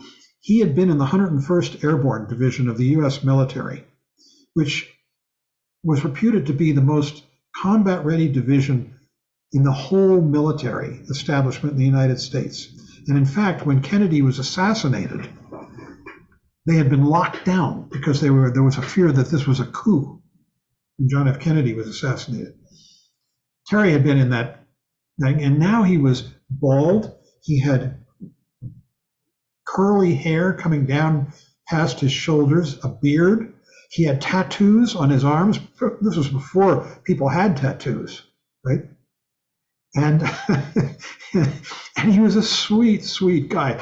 He had been in the 101st Airborne Division of the U.S. military, which was reputed to be the most combat-ready division in the whole military establishment in the United States. And in fact, when Kennedy was assassinated, they had been locked down because there was a fear that this was a coup when John F. Kennedy was assassinated. Terry had been in that thing, and now he was bald. He had curly hair coming down past his shoulders, a beard. He had tattoos on his arms. This was before people had tattoos, right? And and he was a sweet, sweet guy.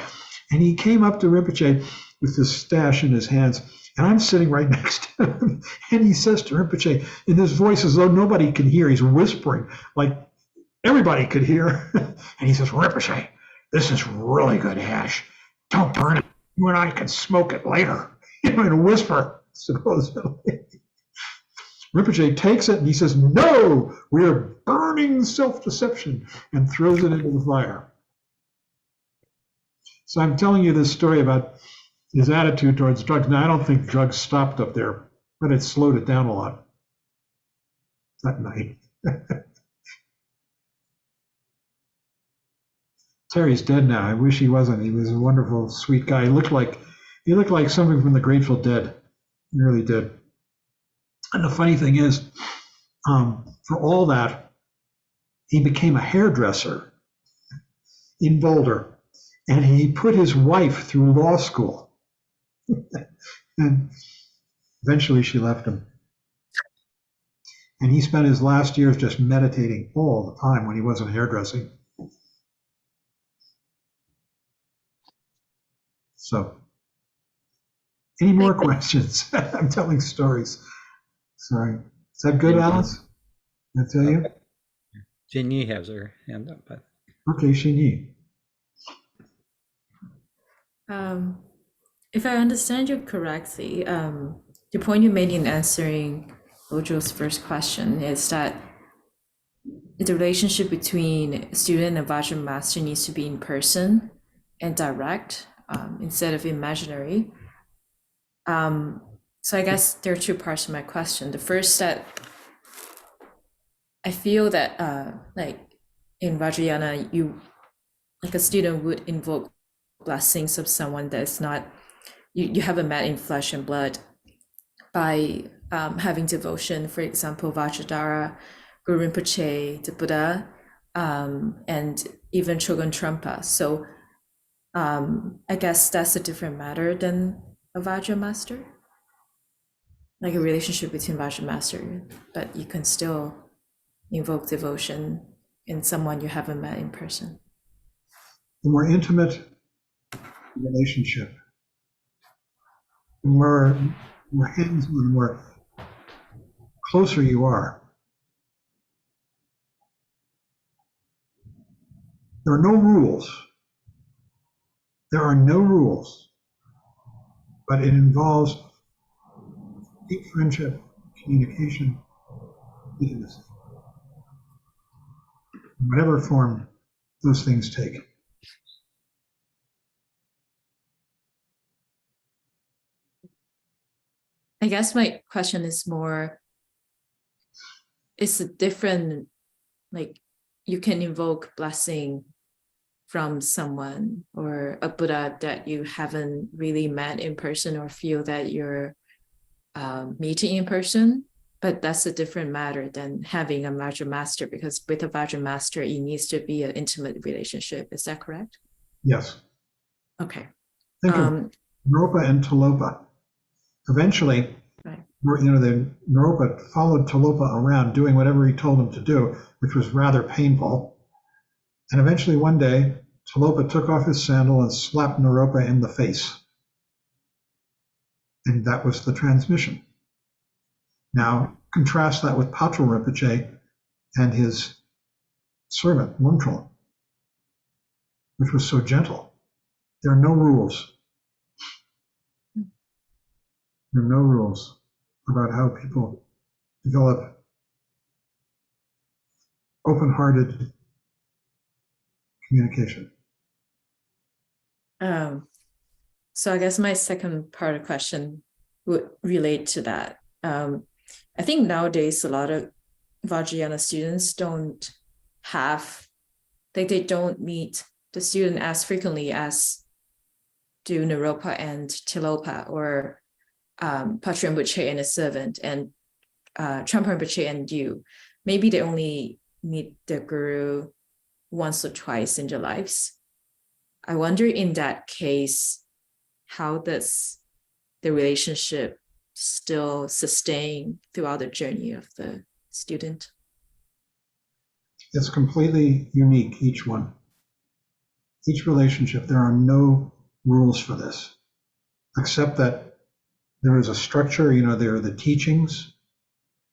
And he came up to Rinpoche with this stash in his hands. And I'm sitting right next to him, and he says to Rinpoche in this voice as though nobody can hear. He's whispering like everybody could hear. And he says, Rinpoche, this is really good hash. Don't burn it. You and I can smoke it later. In a whisper, supposedly. Rinpoche takes it and he says, no, we're burning self-deception, and throws it into the fire. So I'm telling you this story about his attitude towards drugs. Now, I don't think drugs stopped up there, but it slowed it down a lot that night. Terry's dead now. I wish he wasn't. He was a wonderful, sweet guy. He looked like something from the Grateful Dead. He really did. And the funny thing is, for all that, he became a hairdresser in Boulder. And he put his wife through law school. And eventually she left him. And he spent his last years just meditating all the time when he wasn't hairdressing. So, any more questions? I'm telling stories. Sorry. Is that good, Alice? Did I tell you? Jinyi has her hand up. But... Okay, Shinyi. If I understand you correctly, the point you made in answering Ojo's first question is that the relationship between student and Vajra master needs to be in person and direct instead of imaginary. So I guess there are two parts to my question. The first, that I feel that like in Vajrayana, like a student would invoke blessings of someone that is not, you haven't met in flesh and blood by having devotion, for example, Vajradhara, Guru Rinpoche, the Buddha, and even Chogyam Trungpa. So I guess that's a different matter than a Vajra master, like a relationship between Vajra master, but you can still invoke devotion in someone you haven't met in person. The more intimate relationship, the more hands-on, the more closer you are. There are no rules. There are no rules, but it involves deep friendship, communication, intimacy, whatever form those things take. I guess my question is more, it's a different, like you can invoke blessing from someone or a Buddha that you haven't really met in person or feel that you're meeting in person, but that's a different matter than having a Vajra master, because with a Vajra master, it needs to be an intimate relationship. Is that correct? Yes. Okay. Think of Naropa and Tilopa. Eventually, right. The Naropa followed Tilopa around doing whatever he told him to do, which was rather painful. And eventually one day, Tilopa took off his sandal and slapped Naropa in the face. And that was the transmission. Now, contrast that with Patrul Rinpoche and his servant, Mungtrul, which was so gentle. There are no rules. There are no rules about how people develop open-hearted communication. So I guess my second part of the question would relate to that. I think nowadays a lot of Vajrayana students don't have, they don't meet the student as frequently as do Naropa and Tilopa, or Patrul Rinpoche and a servant, and Trungpa Rinpoche and you. Maybe they only meet the guru once or twice in their lives. I wonder, in that case, how does the relationship still sustain throughout the journey of the student? It's completely unique, each one. Each relationship, there are no rules for this, except that there is a structure. There are the teachings,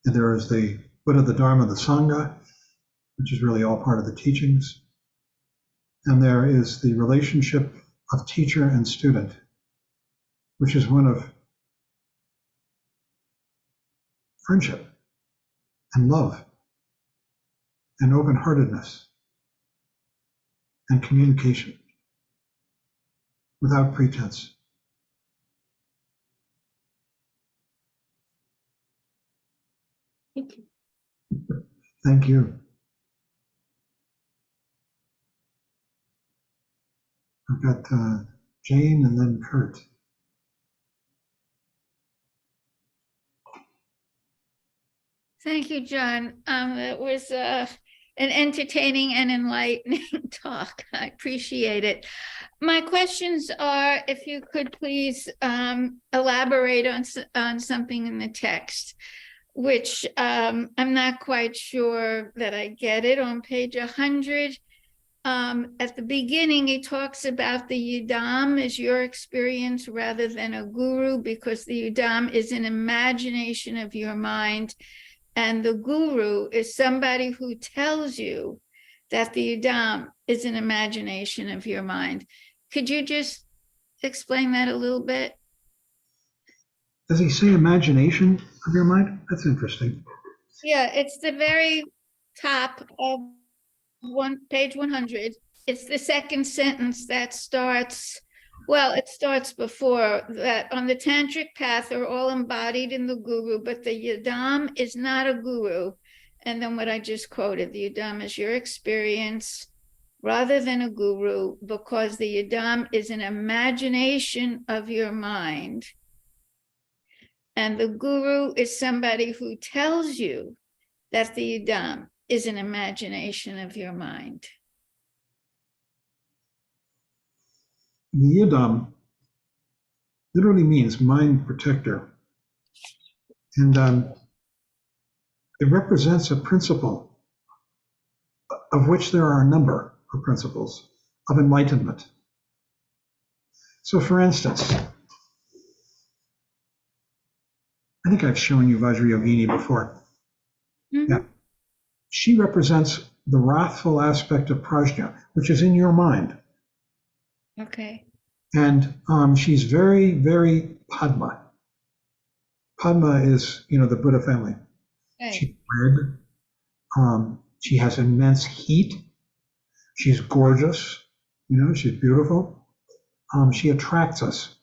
and there is the Buddha, the Dharma, the Sangha, which is really all part of the teachings. And there is the relationship of teacher and student, which is one of friendship and love and open-heartedness and communication without pretense. Thank you. Thank you. I've got Jane and then Kurt. Thank you, John. It was an entertaining and enlightening talk. I appreciate it. My questions are, if you could please elaborate on something in the text, which I'm not quite sure that I get it. On page 100, at the beginning, he talks about the yidam as your experience rather than a guru, because the yidam is an imagination of your mind, and the guru is somebody who tells you that the yidam is an imagination of your mind. Could you just explain that a little bit? Does he say imagination of your mind? That's interesting. Yeah, it's the very top of page 100. It's the second sentence that starts, well, it starts before that. On the tantric path are all embodied in the guru, but the yidam is not a guru. And then what I just quoted, the yidam is your experience rather than a guru, because the yidam is an imagination of your mind. And the guru is somebody who tells you that the yidam is an imagination of your mind. The yidam literally means mind protector. And it represents a principle of which there are a number of principles of enlightenment. So for instance, I think I've shown you Vajrayogini before. Mm-hmm. Yeah. She represents the wrathful aspect of prajna, which is in your mind. Okay. And she's very, very Padma. Padma is, the Buddha family. Okay. She's red. She has immense heat. She's gorgeous. She's beautiful. She attracts us.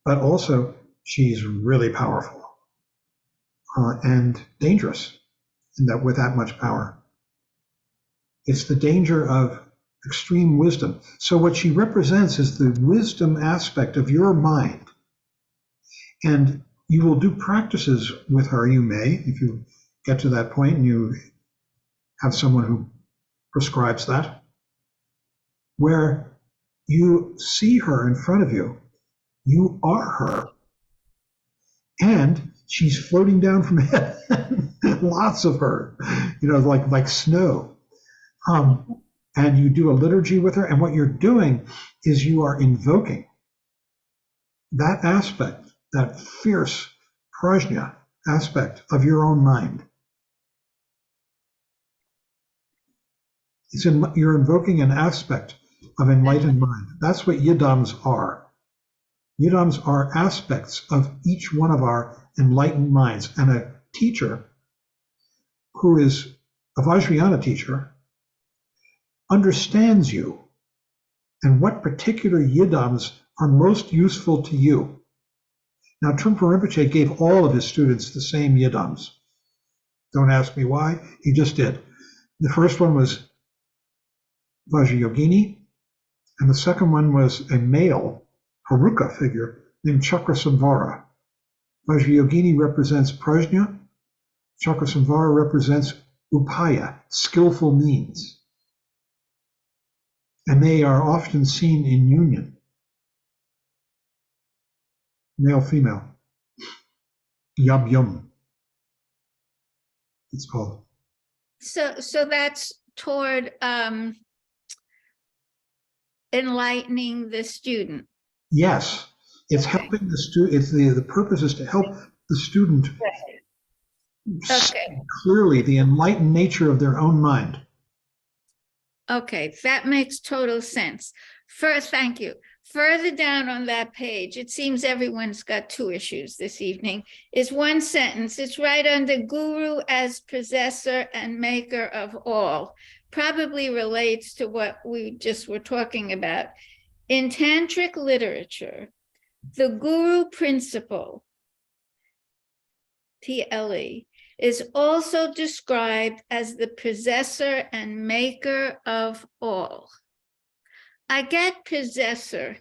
But also, she's really powerful and dangerous with that much power. It's the danger of extreme wisdom. So what she represents is the wisdom aspect of your mind. And you will do practices with her, you may, if you get to that point and you have someone who prescribes that, where you see her in front of you, you are her. And she's floating down from heaven, lots of her, like snow. And you do a liturgy with her, and what you're doing is you are invoking that aspect, that fierce prajna aspect of your own mind. You're invoking an aspect of enlightened mind. That's what yidams are. Yidams are aspects of each one of our enlightened minds. And a teacher who is a Vajrayana teacher understands you and what particular yidams are most useful to you. Now, Trungpa Rinpoche gave all of his students the same yidams. Don't ask me why, he just did. The first one was Vajrayogini, and the second one was a male Haruka figure named Chakrasamvara. Vajrayogini represents prajna, Chakrasamvara represents upaya, skillful means. And they are often seen in union, male, female, yum, it's called. So that's toward enlightening the student. Yes, it's helping the student. It's the purpose is to help the student see clearly the enlightened nature of their own mind. Okay, that makes total sense. First, thank you. Further down on that page, it seems everyone's got two issues this evening, is one sentence. It's right under guru as possessor and maker of all. Probably relates to what we just were talking about. In tantric literature, the guru principle, TLE, is also described as the possessor and maker of all. I get possessor.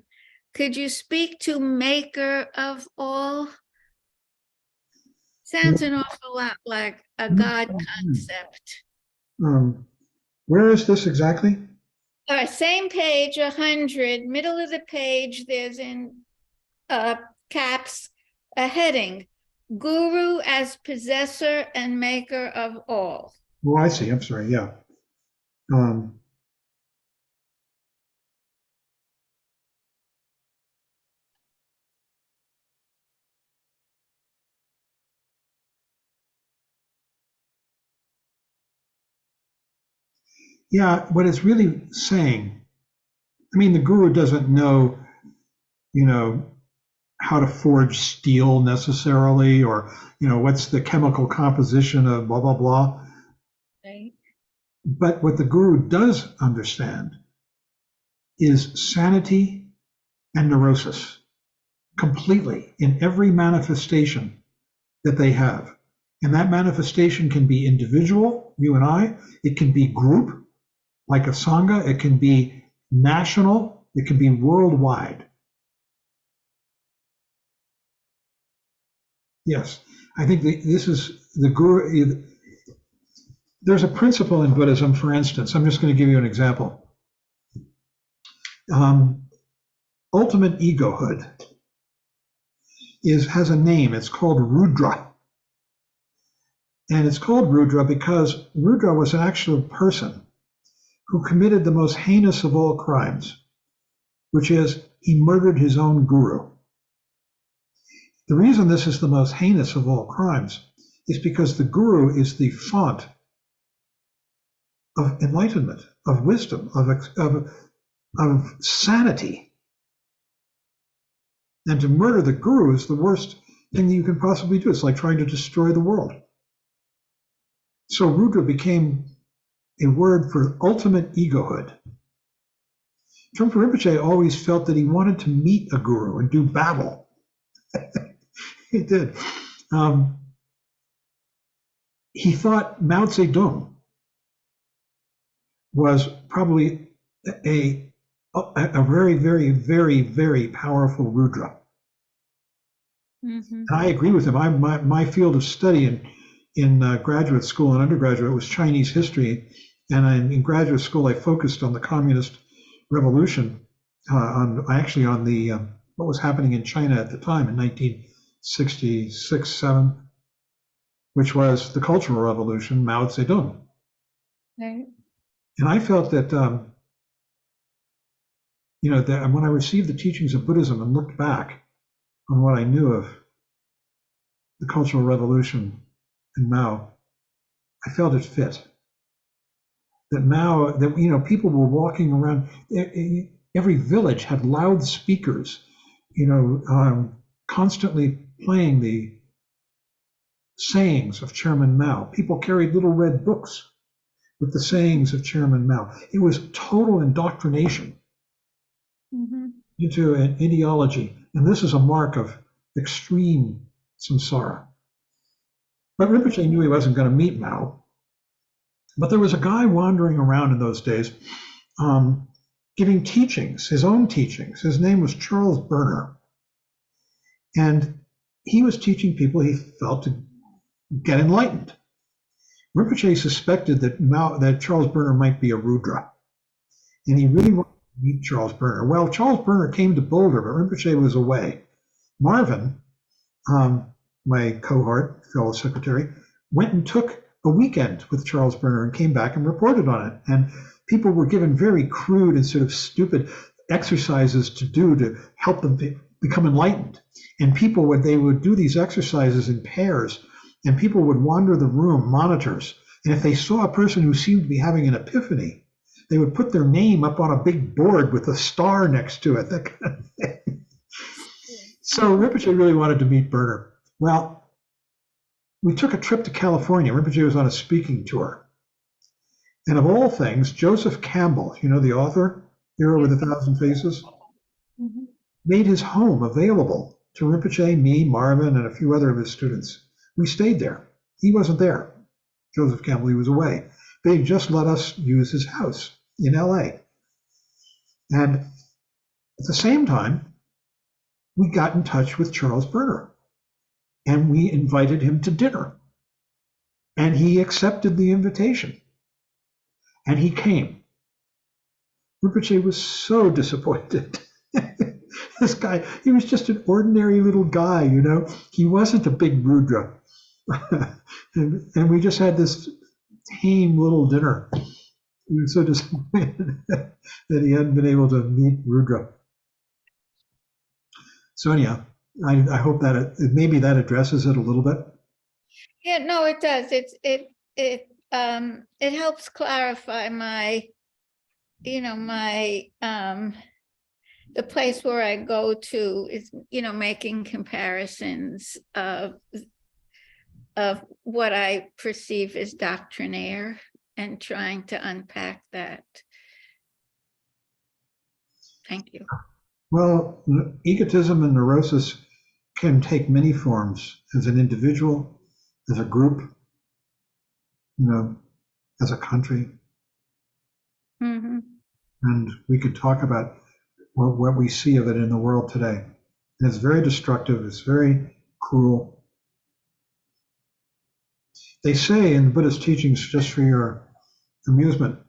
Could you speak to maker of all? Sounds an awful lot like a God concept. Where is this exactly? Same page, 100, middle of the page, there's in caps a heading, Guru as possessor and maker of all. Oh, I see. I'm sorry. Yeah. Um, yeah, what it's really saying, I mean, the guru doesn't know, you know, how to forge steel necessarily, or, what's the chemical composition of blah, blah, blah. Right. But what the guru does understand is sanity and neurosis completely in every manifestation that they have. And that manifestation can be individual, you and I, it can be group, like a Sangha, it can be national, it can be worldwide. Yes, I think this is the guru. There's a principle in Buddhism, for instance, I'm just going to give you an example. Ultimate egohood has a name, it's called Rudra. And it's called Rudra because Rudra was an actual person who committed the most heinous of all crimes, which is he murdered his own guru. The reason this is the most heinous of all crimes is because the guru is the font of enlightenment, of wisdom, of sanity. And to murder the guru is the worst thing that you can possibly do. It's like trying to destroy the world. So Rudra became a word for ultimate egohood. Trungpa Rinpoche always felt that he wanted to meet a guru and do battle. He did. He thought Mao Zedong was probably a very, very, very, very powerful Rudra. Mm-hmm. And I agree with him. My field of study in graduate school and undergraduate was Chinese history. And in graduate school, I focused on the communist revolution, on the what was happening in China at the time in 1966-7, which was the Cultural Revolution, Mao Zedong. Right. And I felt that, that when I received the teachings of Buddhism and looked back on what I knew of the Cultural Revolution and Mao, I felt it fit. That Mao, people were walking around, every village had loudspeakers, constantly playing the sayings of Chairman Mao. People carried little red books with the sayings of Chairman Mao. It was total indoctrination into an ideology. And this is a mark of extreme samsara. But Rinpoche knew he wasn't going to meet Mao. But there was a guy wandering around in those days giving teachings, his own teachings. His name was Charles Berner. And he was teaching people he felt to get enlightened. Rinpoche suspected that Charles Berner might be a Rudra. And he really wanted to meet Charles Berner. Well, Charles Berner came to Boulder, but Rinpoche was away. Marvin, my cohort, fellow secretary, went and took a weekend with Charles Berner and came back and reported on it. And people were given very crude and sort of stupid exercises to do to help them become enlightened. And they would do these exercises in pairs, and people would wander the room, monitors. And if they saw a person who seemed to be having an epiphany, they would put their name up on a big board with a star next to it, that kind of thing. So Rinpoche really wanted to meet Berner. Well, we took a trip to California. Rinpoche was on a speaking tour. And of all things, Joseph Campbell, the author, Hero with 1,000 Faces, made his home available to Rinpoche, me, Marvin, and a few other of his students. We stayed there. He wasn't there. Joseph Campbell, he was away. They just let us use his house in LA. And at the same time, we got in touch with Charles Berner. And we invited him to dinner. And he accepted the invitation. And he came. Rinpoche was so disappointed. This guy, he was just an ordinary little guy, you know. He wasn't a big Rudra. and we just had this tame little dinner. He was so disappointed that he hadn't been able to meet Rudra. So anyhow, I hope that maybe that addresses it a little bit. Yeah, no, it does. It helps clarify my, the place where I go to is, making comparisons of what I perceive as doctrinaire and trying to unpack that. Thank you. Well, egotism and neurosis can take many forms as an individual, as a group, as a country. Mm-hmm. And we could talk about what we see of it in the world today. And it's very destructive. It's very cruel. They say in the Buddhist teachings, just for your amusement,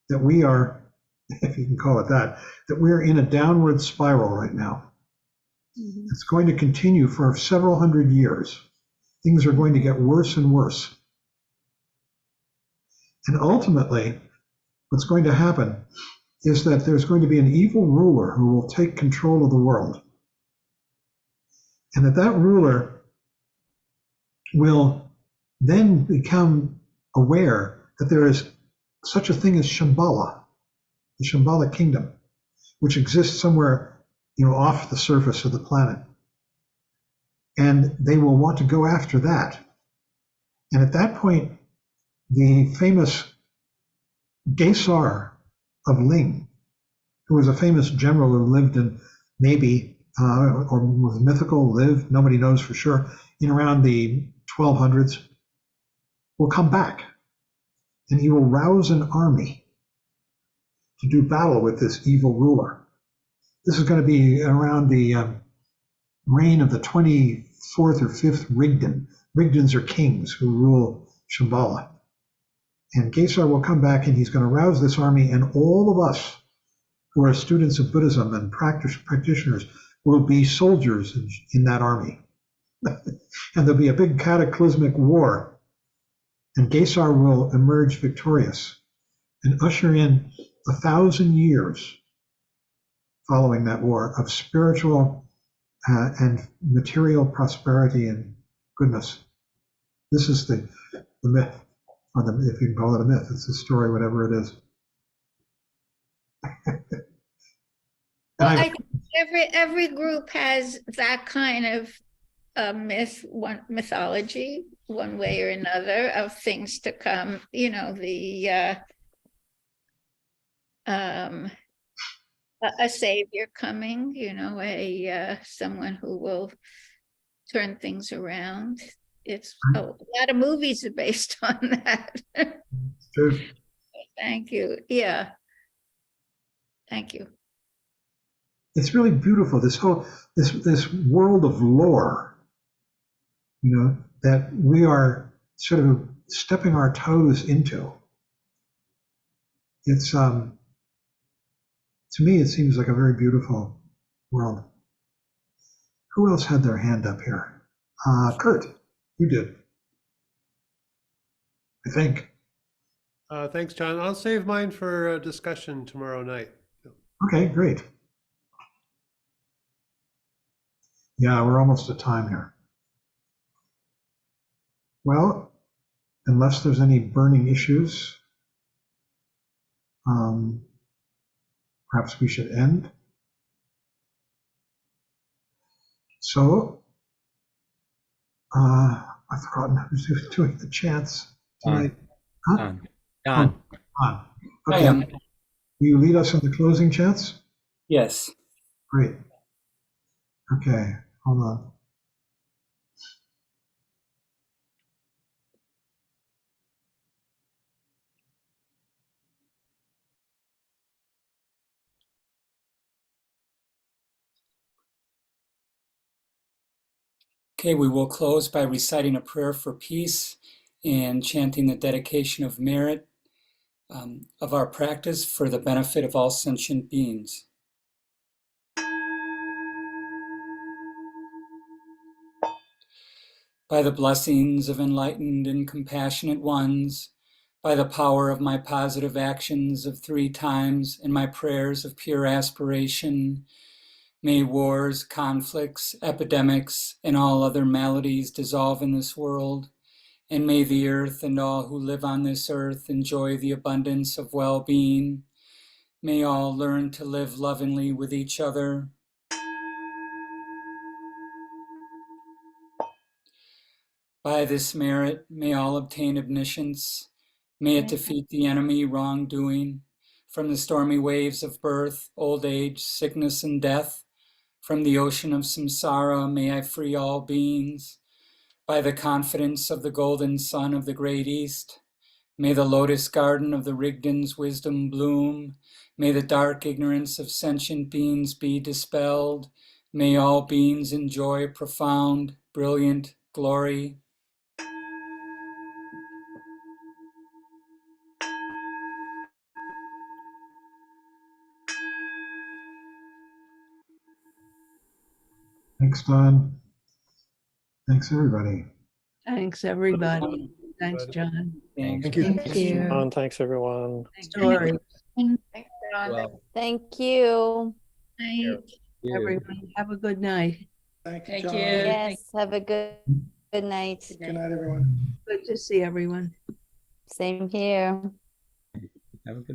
that we are, if you can call it that we're in a downward spiral right now. Mm-hmm. It's going to continue for several hundred years. Things are going to get worse and worse. And ultimately, what's going to happen is that there's going to be an evil ruler who will take control of the world. And that ruler will then become aware that there is such a thing as Shambhala, the Shambhala kingdom, which exists somewhere, off the surface of the planet. And they will want to go after that. And at that point, the famous Gesar of Ling, who was a famous general who lived in maybe, or was mythical, lived, nobody knows for sure, in around the 1200s, will come back. And he will rouse an army to do battle with this evil ruler. This is going to be around the reign of the 24th or 5th Rigden. Rigdens are kings who rule Shambhala. And Gesar will come back and he's going to rouse this army, and all of us who are students of Buddhism and practitioners will be soldiers in that army. And there'll be a big cataclysmic war. And Gesar will emerge victorious and usher in 1,000 years following that war of spiritual and material prosperity and goodness. This is the myth, or if you can call it a myth, it's a story, whatever it is. Well, I think every group has that kind of mythology, one way or another, of things to come. A savior coming, someone who will turn things around. It's a lot of movies are based on that. True. Thank you. Yeah. Thank you. It's really beautiful. This world of lore, that we are sort of stepping our toes into. It's to me, it seems like a very beautiful world. Who else had their hand up here? Kurt, you did. I think. Thanks, John. I'll save mine for discussion tomorrow night. Okay, great. Yeah, we're almost at time here. Well, unless there's any burning issues, perhaps we should end. So, I've forgotten who's doing the chants tonight. Huh? Don. Okay. Will you lead us in the closing chants? Yes. Great. Okay, hold on. Okay, we will close by reciting a prayer for peace and chanting the dedication of merit. of our practice for the benefit of all sentient beings. By the blessings of enlightened and compassionate ones, by the power of my positive actions of 3 times and my prayers of pure aspiration, may wars, conflicts, epidemics, and all other maladies dissolve in this world, and may the earth and all who live on this earth enjoy the abundance of well-being. May all learn to live lovingly with each other. By this merit, may all obtain omniscience. May it defeat the enemy wrongdoing. From the stormy waves of birth, old age, sickness, and death, from the ocean of samsara, may I free all beings. By the confidence of the golden sun of the great East, may the lotus garden of the Rigdon's wisdom bloom. May the dark ignorance of sentient beings be dispelled. May all beings enjoy profound, brilliant glory. Thanks, Don. Thanks, everybody. Thanks, everybody. Thanks, John. Thank you. Thank you. John, thanks everyone. Story. And Well, Thank you. I Everyone, have a good night. Thank you, Thank John. you. Yes, have a good night. Good night, everyone. Good to see everyone. Same here. have a good